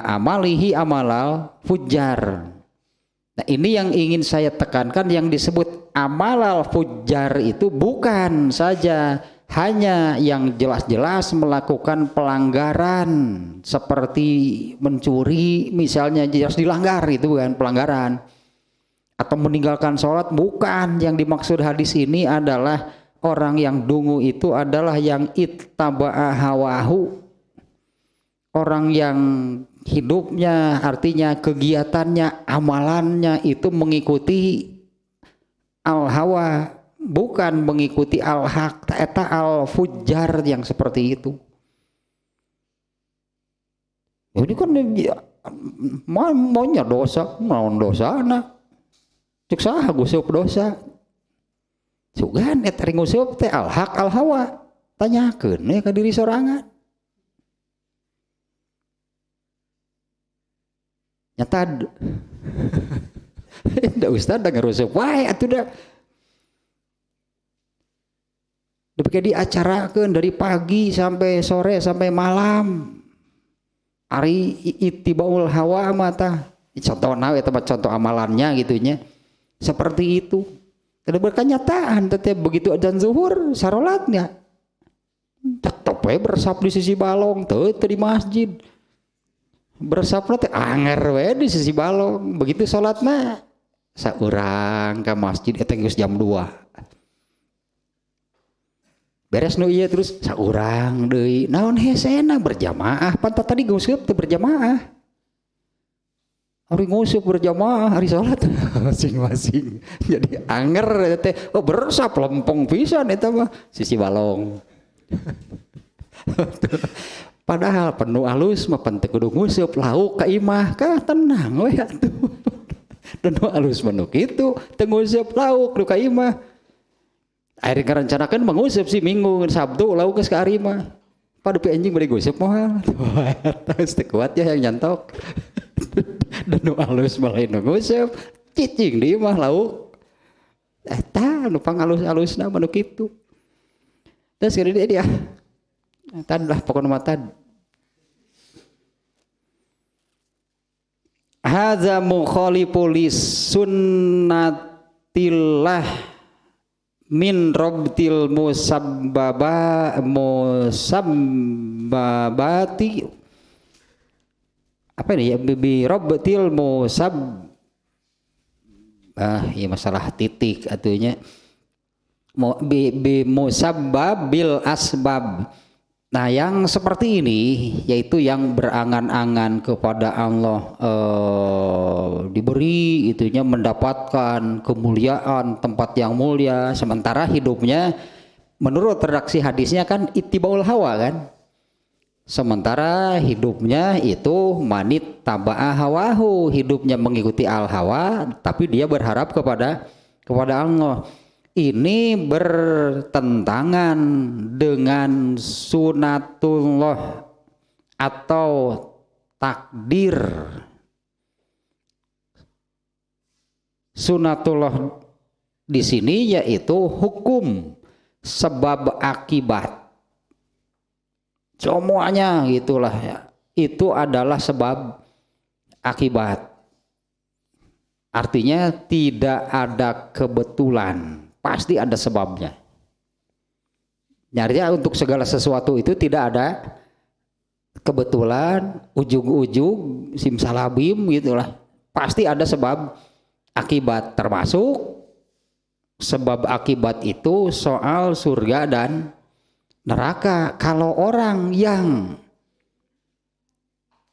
amalihi amalal fujar. Nah ini yang ingin saya tekankan yang disebut amalal fujar itu bukan saja hanya yang jelas-jelas melakukan pelanggaran seperti mencuri misalnya jelas dilanggar itu bukan pelanggaran atau meninggalkan sholat bukan yang dimaksud hadis ini adalah orang yang dungu itu adalah yang ittaba'a hawahu orang yang hidupnya artinya kegiatannya amalannya itu mengikuti al-hawa bukan mengikuti al-haq eta al-fujar yang seperti itu ini kan maunya dosa naon dosa anak cek saha gusup dosa sugan eta ring ngusup teh al-haq al-hawa tanyakeun ya ka diri sorangan nyata da ustad da ngarusup wae atuh da dipake diacarakeun dari pagi sampai sore sampai malam ari ittibaul hawa mata contohna eta contoh amalannya gitunya seperti itu ada berkenyataan tetep begitu adzan zuhur sarolatnya tetep we bersap di sisi balong teu di masjid bersapna teh anger we di sisi balong begitu salatna saurang ka masjid eta geus jam 2 beres nu ieu terus saurang deui naon hesena berjamaah pantat tadi nguseup teh berjamaah hari nguseup berjamaah hari salat masing-masing jadi anger teh oh bersap lempeng pisan eta mah sisi balong padahal penuh alus mah penting kudu nguseup lauk ka imah ka tenang we atuh dan alus menu kitu teu nguseup lauk nu ka imah akhirnya karencanakeun manguseup si minggu Sabtu lauk geus ka ari mah padupi anjing bari nguseup moal terus teu kuat ya yang nyantok dan nu alus malah nu nguseup cicing di imah lauk eta nu pangalus-alusna manu kitu terus kira dia tad lah pokoknya mata hadza mukhaliful sunnatillah min rabtil musabbabati apa ini ya bi rabtil ya masalah titik atunya bi musabbabil asbab. Nah yang seperti ini yaitu yang berangan-angan kepada Allah diberi itunya mendapatkan kemuliaan tempat yang mulia sementara hidupnya menurut redaksi hadisnya kan ittibaul hawa kan sementara hidupnya itu manit taba'a hawahu hidupnya mengikuti al hawa tapi dia berharap kepada Allah. Ini bertentangan dengan sunatullah atau takdir Sunatullah di sini yaitu hukum sebab akibat. Semuanya gitulah ya. Itu adalah sebab akibat. Artinya tidak ada kebetulan, pasti ada sebabnya. Artinya untuk segala sesuatu itu tidak ada kebetulan, ujung-ujung, simsalabim gitulah. Pasti ada sebab akibat, termasuk sebab akibat itu soal surga dan neraka. Kalau orang yang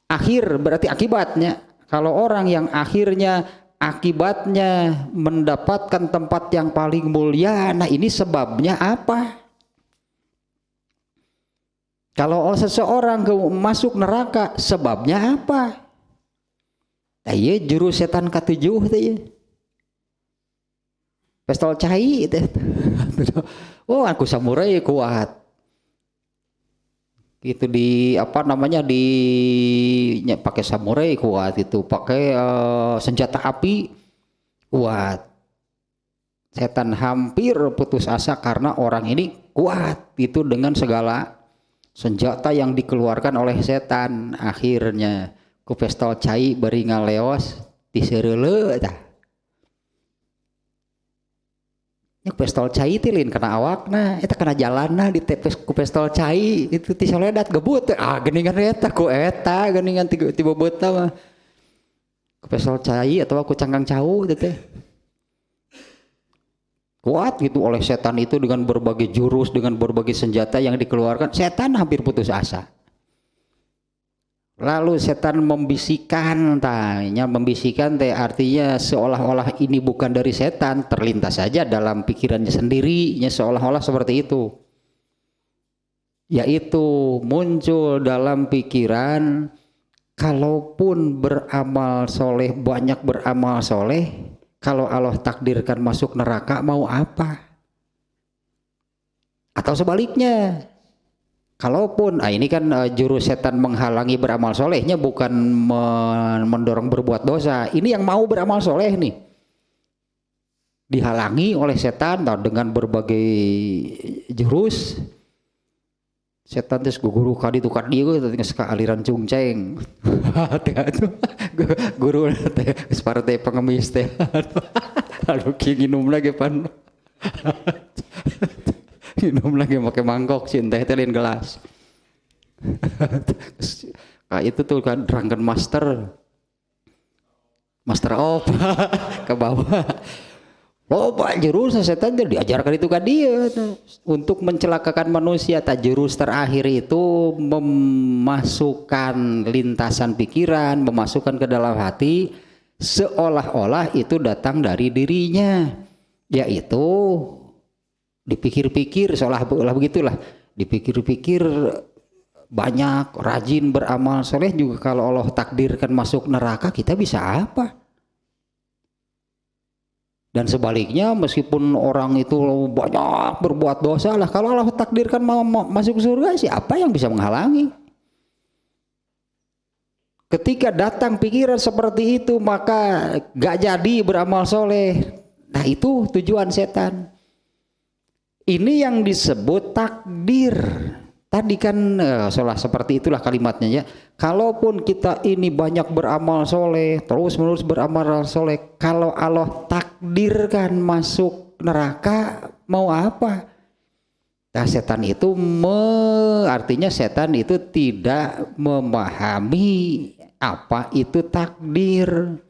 akhir berarti akibatnya. Kalau orang yang akhirnya akibatnya mendapatkan tempat yang paling mulia, nah ini sebabnya apa? Kalau seseorang masuk neraka, sebabnya apa? Nah, iya jurus setan ketujuh itu ya. Pistol cai itu. Oh, aku samurai kuat. Itu di apa namanya pakai samurai kuat itu, pakai senjata api kuat. Setan hampir putus asa karena orang ini kuat itu dengan segala senjata yang dikeluarkan oleh setan. Akhirnya ku pistol cai beri ngaleos disereule tah. Pistol cai tilin kena awakna, eta kena jalanna di tepes ku pistol cai itu ti soledat gebut. Geningan eta ku eta geningan ti bobotna mah. Ku pistol cai atau ku cangkang cau teh. Kuat gitu oleh setan itu dengan berbagai jurus, dengan berbagai senjata yang dikeluarkan. Setan hampir putus asa. Lalu setan membisikkan, membisikkan teh artinya seolah-olah ini bukan dari setan, terlintas saja dalam pikirannya sendiri, seolah-olah seperti itu. Yaitu muncul dalam pikiran, kalaupun beramal soleh, banyak beramal soleh, kalau Allah takdirkan masuk neraka mau apa? Atau sebaliknya. Kalaupun, ini kan jurus setan menghalangi beramal solehnya bukan mendorong berbuat dosa. Ini yang mau beramal soleh nih. Dihalangi oleh setan dengan berbagai jurus. Setan terus guru kadi tukar dia ke aliran cungceng. Guru seperti pengemis teh. Lalu nginum lagi pan. Minum lagi pakai mangkok cinta telin gelas. Nah, itu tuh kan drunken master of ke bawah. Pak jurus setan itu diajarkan itu kan dia untuk mencelakakan manusia. Tak jurus terakhir itu memasukkan lintasan pikiran, memasukkan ke dalam hati seolah-olah itu datang dari dirinya, yaitu dipikir-pikir seolah-olah begitulah, dipikir-pikir banyak, rajin beramal soleh juga kalau Allah takdirkan masuk neraka kita bisa apa? Dan sebaliknya meskipun orang itu banyak berbuat dosa lah, kalau Allah takdirkan mau masuk surga siapa yang bisa menghalangi? Ketika datang pikiran seperti itu maka gak jadi beramal soleh. Nah itu tujuan setan. Ini yang disebut takdir. Tadi kan salah seperti itulah kalimatnya ya. Kalaupun kita ini banyak beramal soleh, terus menerus beramal soleh, kalau Allah takdirkan masuk neraka, mau apa? Nah setan itu artinya setan itu tidak memahami apa itu takdir.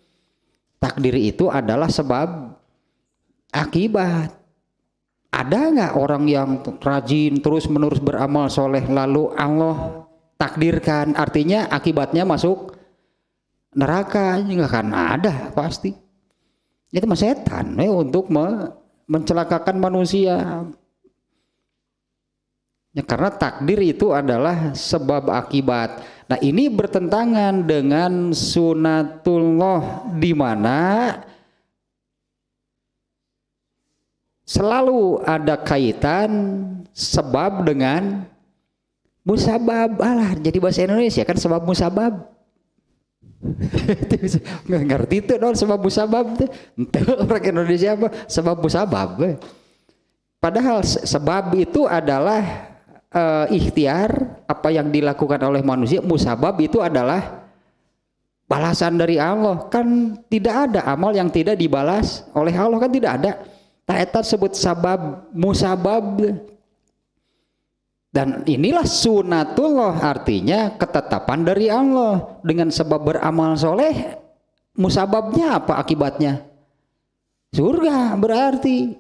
Takdir itu adalah sebab akibat. Ada nggak orang yang rajin terus menerus beramal soleh lalu Allah takdirkan artinya akibatnya masuk neraka? Nggak akan ada pasti. Itu mah setan untuk mencelakakan manusia. Ya, karena takdir itu adalah sebab akibat. Nah ini bertentangan dengan sunatullah di mana selalu ada kaitan sebab dengan musabab. Jadi bahasa Indonesia kan sebab musabab. Nggak ngerti itu dong sebab musabab tuh. Orang Indonesia apa sebab musabab. Padahal sebab itu adalah ikhtiar apa yang dilakukan oleh manusia. Musabab itu adalah balasan dari Allah. Kan tidak ada amal yang tidak dibalas oleh Allah, kan tidak ada. Taetat sebut sabab musabab. Dan inilah sunatullah, artinya ketetapan dari Allah. Dengan sebab beramal soleh, musababnya apa akibatnya? Surga berarti.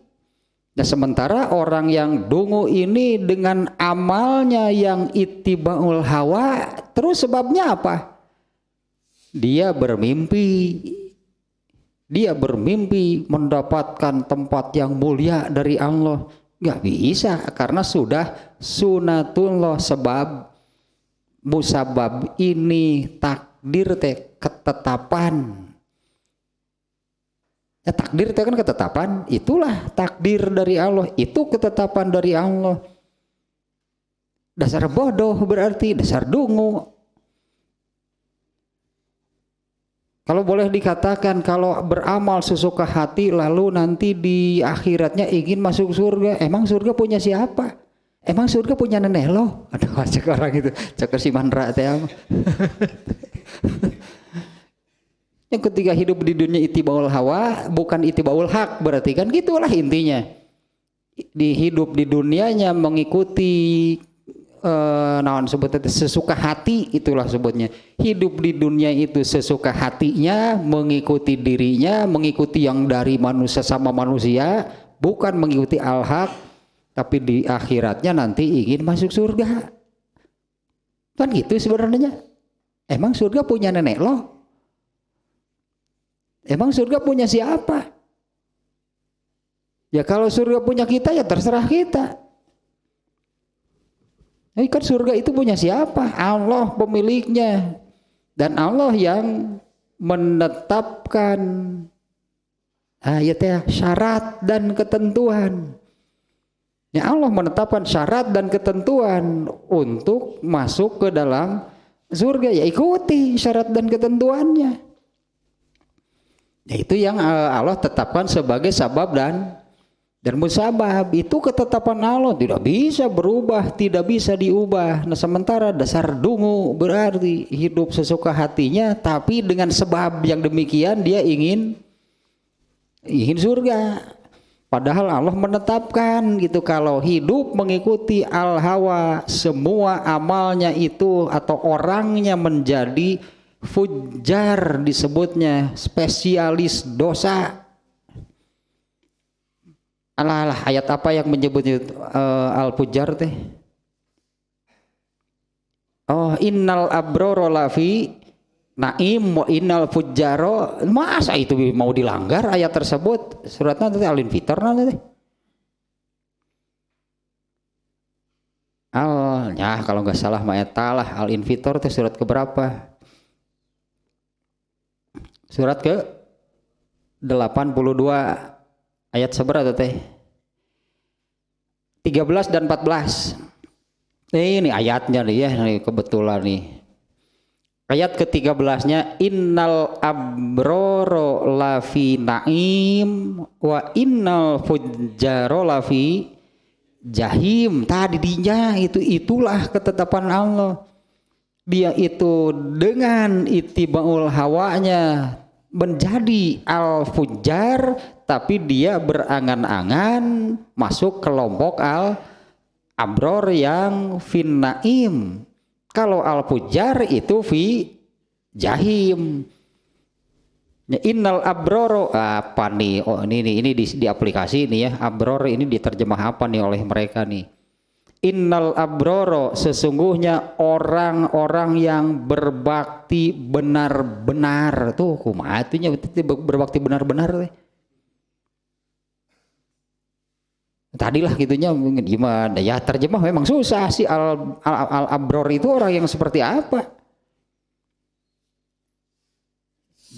Nah sementara orang yang dungu ini dengan amalnya yang ittibaul hawa, terus sebabnya apa? Dia bermimpi mendapatkan tempat yang mulia dari Allah. Gak bisa karena sudah sunatullah, sebab musabab ini takdir teh ketetapan. Ya takdir teh kan ketetapan, itulah takdir dari Allah, itu ketetapan dari Allah. Dasar bodoh berarti, dasar dungu. Kalau boleh dikatakan kalau beramal sesuka hati lalu nanti di akhiratnya ingin masuk surga, emang surga punya siapa? Emang surga punya nenek lo? Aduh, cek orang itu, cek si Mandra teh. Yang ketika hidup di dunia ittibaul hawa, bukan ittibaul hak, berarti kan gitulah intinya. Hidup di dunianya mengikuti naon sebutnya sesuka hati, itulah sebutnya. Hidup di dunia itu sesuka hatinya, mengikuti dirinya, mengikuti yang dari manusia sama manusia, bukan mengikuti al-haq, tapi di akhiratnya nanti ingin masuk surga. Kan gitu sebenarnya. Emang surga punya nenek lo? Emang surga punya siapa? Ya kalau surga punya kita ya terserah kita. Kan surga itu punya siapa? Allah pemiliknya. Dan Allah yang menetapkan syarat dan ketentuan. Ya Allah menetapkan syarat dan ketentuan untuk masuk ke dalam surga. Ya ikuti syarat dan ketentuannya. Ya itu yang Allah tetapkan sebagai sabab dan musabab. Itu ketetapan Allah, tidak bisa berubah, tidak bisa diubah. Nah sementara dasar dungu berarti hidup sesuka hatinya, tapi dengan sebab yang demikian dia ingin surga. Padahal Allah menetapkan gitu, kalau hidup mengikuti al-hawa, semua amalnya itu atau orangnya menjadi fujar, disebutnya spesialis dosa. Alah, ayat apa yang menyebutnya al-fujar teh? Oh, innal abroro lafi naim wa innal fujjaro. Masa itu mau dilanggar ayat tersebut? Suratnya nanti Al-Infitor nanti. Kalau nggak salah ayat talah Al-Infitor teh surat keberapa? Surat ke 82. Ayat seberapa teh? 13 dan 14. Ini ayatnya nih ya, nih kebetulan nih. Ayat ke-13-nya innal abroro lafi naim wa innal fujjaro lafi jahim. Tadi dinya itulah ketetapan Allah. Dia itu dengan ittibaul hawanya menjadi al-fujjar, tapi dia berangan-angan masuk kelompok al-abror yang fin naim. Kalau al-fujjar itu fi jahim. Innal abroro apa nih? Oh ini di aplikasi nih ya. Abror ini diterjemah apa nih oleh mereka nih? Innal abroro, sesungguhnya orang-orang yang berbakti benar-benar. Tuh kumaha atunya berbakti benar-benar teh. Tadilah gitunya gimana ya, terjemah memang susah sih. Al-abror itu orang yang seperti apa?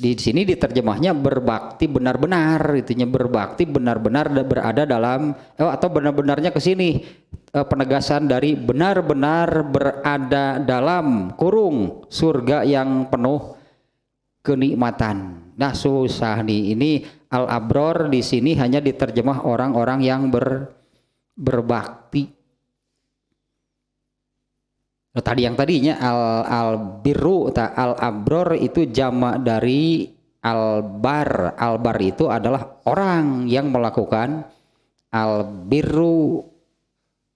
Di sini diterjemahnya berbakti benar-benar, itunya berbakti benar-benar berada dalam atau benar-benarnya ke sini penegasan dari benar-benar berada dalam kurung surga yang penuh kenikmatan. Nah, susah nih. Ini al-abror di sini hanya diterjemah orang-orang yang berbakti. Nah, tadi yang tadinya al-birru, al-abror itu jamak dari al-bar. Al-bar itu adalah orang yang melakukan al-birru.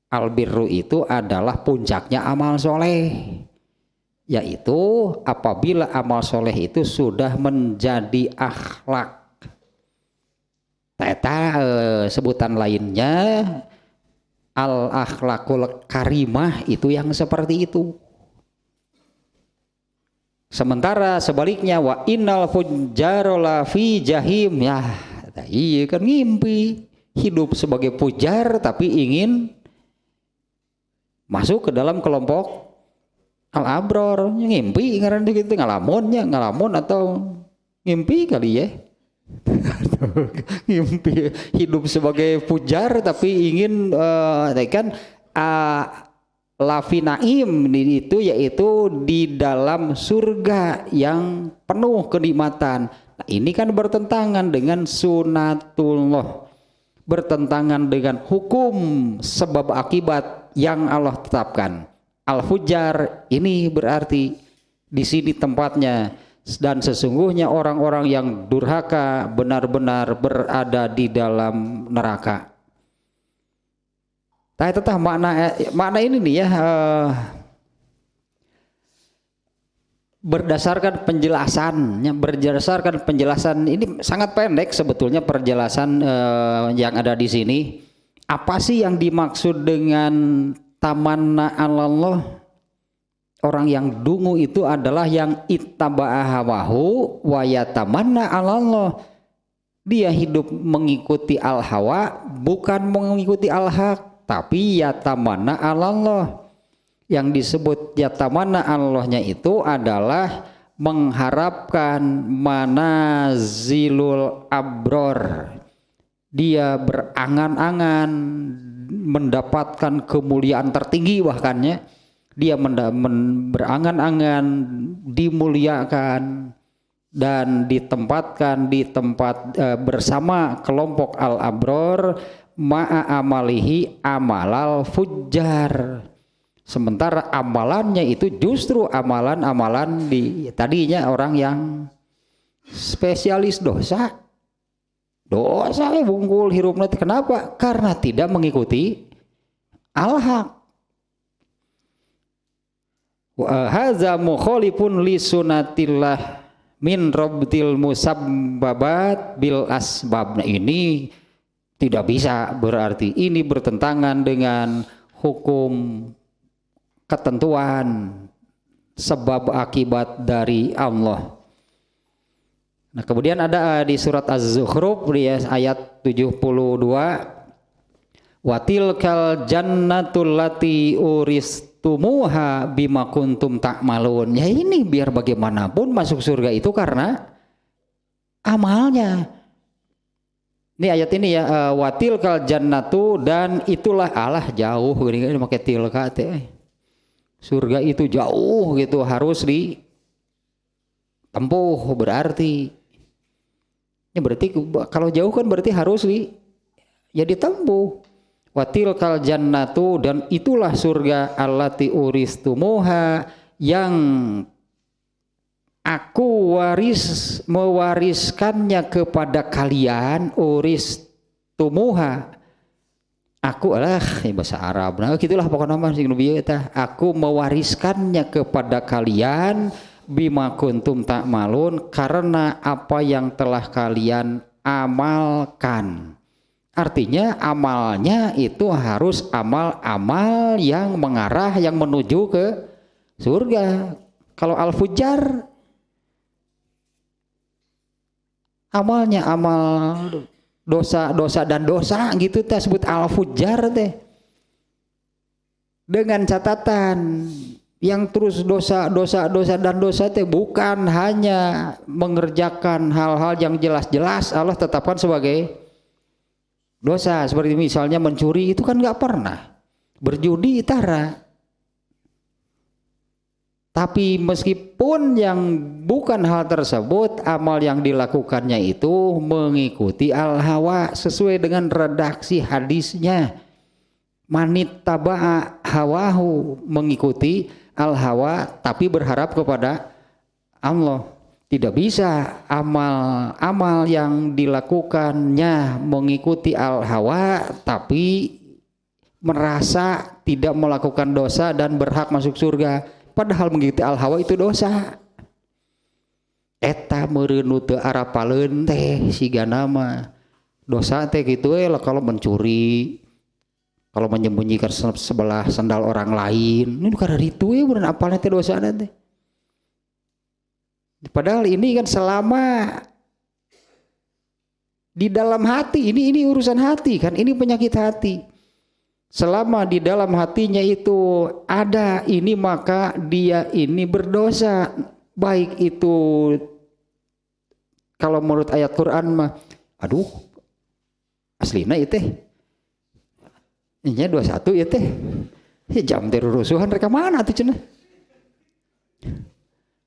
Al-birru itu adalah puncaknya amal soleh, yaitu apabila amal soleh itu sudah menjadi akhlak. Eta sebutan lainnya al-akhlakul karimah, itu yang seperti itu. Sementara sebaliknya wa innal fujjarola fi jahim, ya iya kan ngimpi hidup sebagai pujar tapi ingin masuk ke dalam kelompok al-abror. Ngimpi ngaran gitu, ngalamun atau ngimpi kali ya. Ngimpi hidup sebagai pujar tapi ingin kan lafi naim itu, yaitu di dalam surga yang penuh kenikmatan. Nah, ini kan bertentangan dengan sunatullah, bertentangan dengan hukum sebab akibat yang Allah tetapkan. Al-fujjar ini berarti di sini tempatnya, dan sesungguhnya orang-orang yang durhaka benar-benar berada di dalam neraka. Nah, itu makna ini nih ya, berdasarkan penjelasan ini sangat pendek sebetulnya penjelasan yang ada di sini. Apa sih yang dimaksud dengan tamanna Allah? Orang yang dungu itu adalah yang ittaba'a hawahu wa yatamanna Allah. Dia hidup mengikuti al-hawa, bukan mengikuti al-haq, tapi yatamanna Allah. Yang disebut yatamanna Allahnya itu adalah mengharapkan manazilul abror. Dia berangan-angan mendapatkan kemuliaan tertinggi, bahkannya dia berangan-angan dimuliakan dan ditempatkan di tempat bersama kelompok al-abror ma'a amalihi amalal fujjar. Sementara amalannya itu justru amalan-amalan di tadinya orang yang spesialis dosa bungkul hirupna. Kenapa? Karena tidak mengikuti al-haq. Wa hadza mukhalifun li sunatillah min rabtil musabbabat bil asbab. Nah, ini tidak bisa, berarti ini bertentangan dengan hukum ketentuan sebab akibat dari Allah. Nah, kemudian ada di surat Az-Zukhruf di ayat 72, watilkal jannatul lati uristumuha bima kuntum ta'malun. Ya ini biar bagaimanapun masuk surga itu karena amalnya. Ini ayat ini ya, watilkal jannatu, dan itulah Allah jauh ini pakai tilka teh. Surga itu jauh gitu, harus ditempuh, berarti ini berarti kalau jauh kan berarti harus ditempuh. Watilkal jannatu, dan itulah surga allati uristumuha, yang aku mewariskannya kepada kalian. Uristumuha, aku bahasa Arab, nah gitulah pokoknya nama sing nubieu tah. Aku mewariskannya kepada kalian bima kuntum ta'malun, karena apa yang telah kalian amalkan. Artinya amalnya itu harus amal-amal yang mengarah, yang menuju ke surga. Kalau al-fujjar amalnya amal dosa dan dosa gitu teh, sebut al-fujjar teh. Dengan catatan yang terus dosa dan dosa teh bukan hanya mengerjakan hal-hal yang jelas-jelas Allah tetapkan sebagai dosa, seperti misalnya mencuri itu kan nggak pernah, berjudi tara, Tapi meskipun yang bukan hal tersebut, amal yang dilakukannya itu mengikuti al-hawa sesuai dengan redaksi hadisnya. Manit taba'a hawahu, mengikuti al-hawa tapi berharap kepada Allah. Tidak bisa amal yang dilakukannya mengikuti al-hawa tapi merasa tidak melakukan dosa dan berhak masuk surga. Padahal mengikuti al-hawa itu dosa. Eta meureun nu teu arapaleun teh sigana mah dosa teh kitu we lah kalau mencuri, kalau menyembunyikan sebelah sandal orang lain. Ini karena itu we beneran apalna teh dosana teh. Padahal ini kan selama di dalam hati, ini urusan hati kan, ini penyakit hati. Selama di dalam hatinya itu ada ini, maka dia ini berdosa. Baik itu kalau menurut ayat Quran mah, aduh aslina itu teh ini 21 ya teh jam terurusuhan reka mana tuh cenah.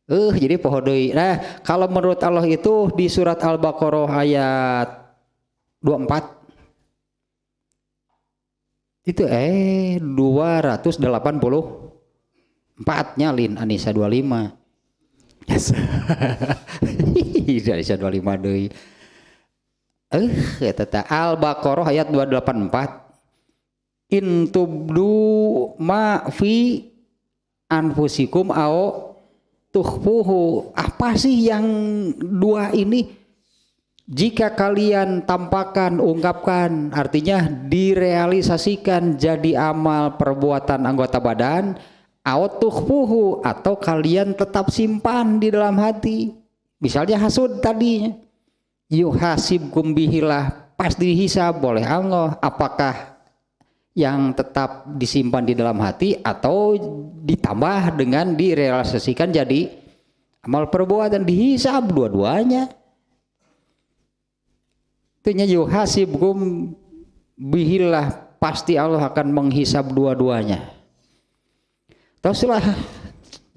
Jadi poho deui. Nah, kalau menurut Allah itu di surat Al-Baqarah ayat 24 itu 284 nyalin Anissa 25. Yes. Anissa 25 deui. Eta Al-Baqarah ayat 284. In tubdu ma fi anfusikum au tukhfuhu. Apa sih yang dua ini? Jika kalian tampakkan, ungkapkan, artinya direalisasikan jadi amal perbuatan anggota badan, autukhfuhu, atau kalian tetap simpan di dalam hati. Misalnya hasud tadinya, yuhasibkum bihilah, pas dihisab oleh Allah, apakah yang tetap disimpan di dalam hati atau ditambah dengan direalisasikan jadi amal perbuatan, dihisab dua-duanya. Yuhasibkum bihillah, pasti Allah akan menghisab dua-duanya. Teruslah,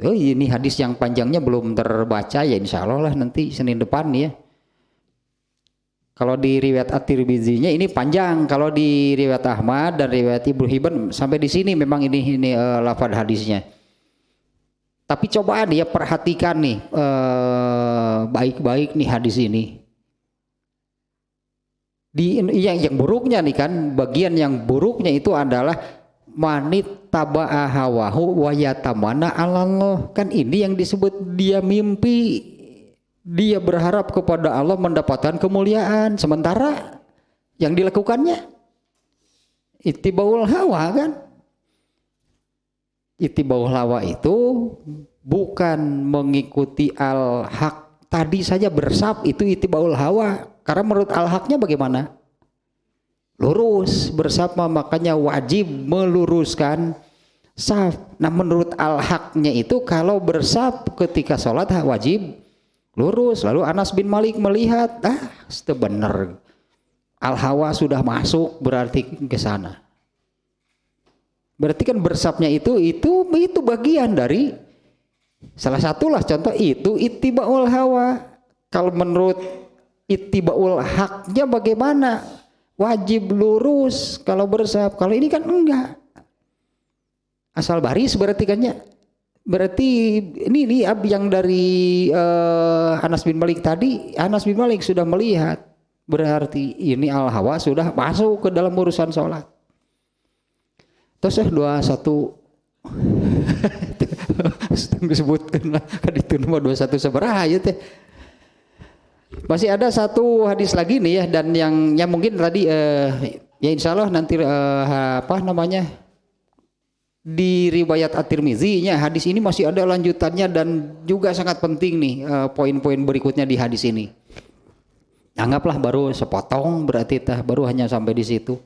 ini hadis yang panjangnya belum terbaca ya, insya Allah lah nanti Senin depan ya. Kalau di riwayat At-Tirmidzinya ini panjang, kalau di riwayat Ahmad dan riwayat Ibnu Hibban sampai di sini memang ini lafaz hadisnya. Tapi coba dia perhatikan nih baik-baik nih hadis ini. Yang buruknya nih kan, bagian yang buruknya itu adalah manit taba'a hawahu wa yatamana 'alallah. Kan ini yang disebut dia mimpi, dia berharap kepada Allah mendapatkan kemuliaan, sementara yang dilakukannya ittibaul hawa kan. Ittibaul hawa itu bukan mengikuti al-haq tadi saja bersab, itu ittibaul hawa. Karena menurut al-haqnya bagaimana? Lurus bersama, makanya wajib meluruskan saf. Nah menurut al-haqnya itu kalau bersaf ketika sholat wajib lurus. Lalu Anas bin Malik melihat, itu benar, al-hawa sudah masuk berarti ke sana. Berarti kan bersafnya itu bagian dari salah satulah contoh itu ittibaul hawa. Kalau menurut ittibaul haknya bagaimana? Wajib lurus kalau bersaf. Kalau ini kan enggak. Asal baris berarti kannya. Berarti ini yang dari Anas bin Malik tadi. Anas bin Malik sudah melihat. Berarti ini al-hawa sudah masuk ke dalam urusan sholat. Terus 21 disebutkan lah. Kan itu nomor 21 sabaraha ya teh. Masih ada satu hadis lagi nih ya, dan yang mungkin tadi ya insya Allah nanti di riwayat At-Tirmidzinya hadis ini masih ada lanjutannya dan juga sangat penting nih poin-poin berikutnya di hadis ini. Anggaplah baru sepotong berarti baru hanya sampai di situ.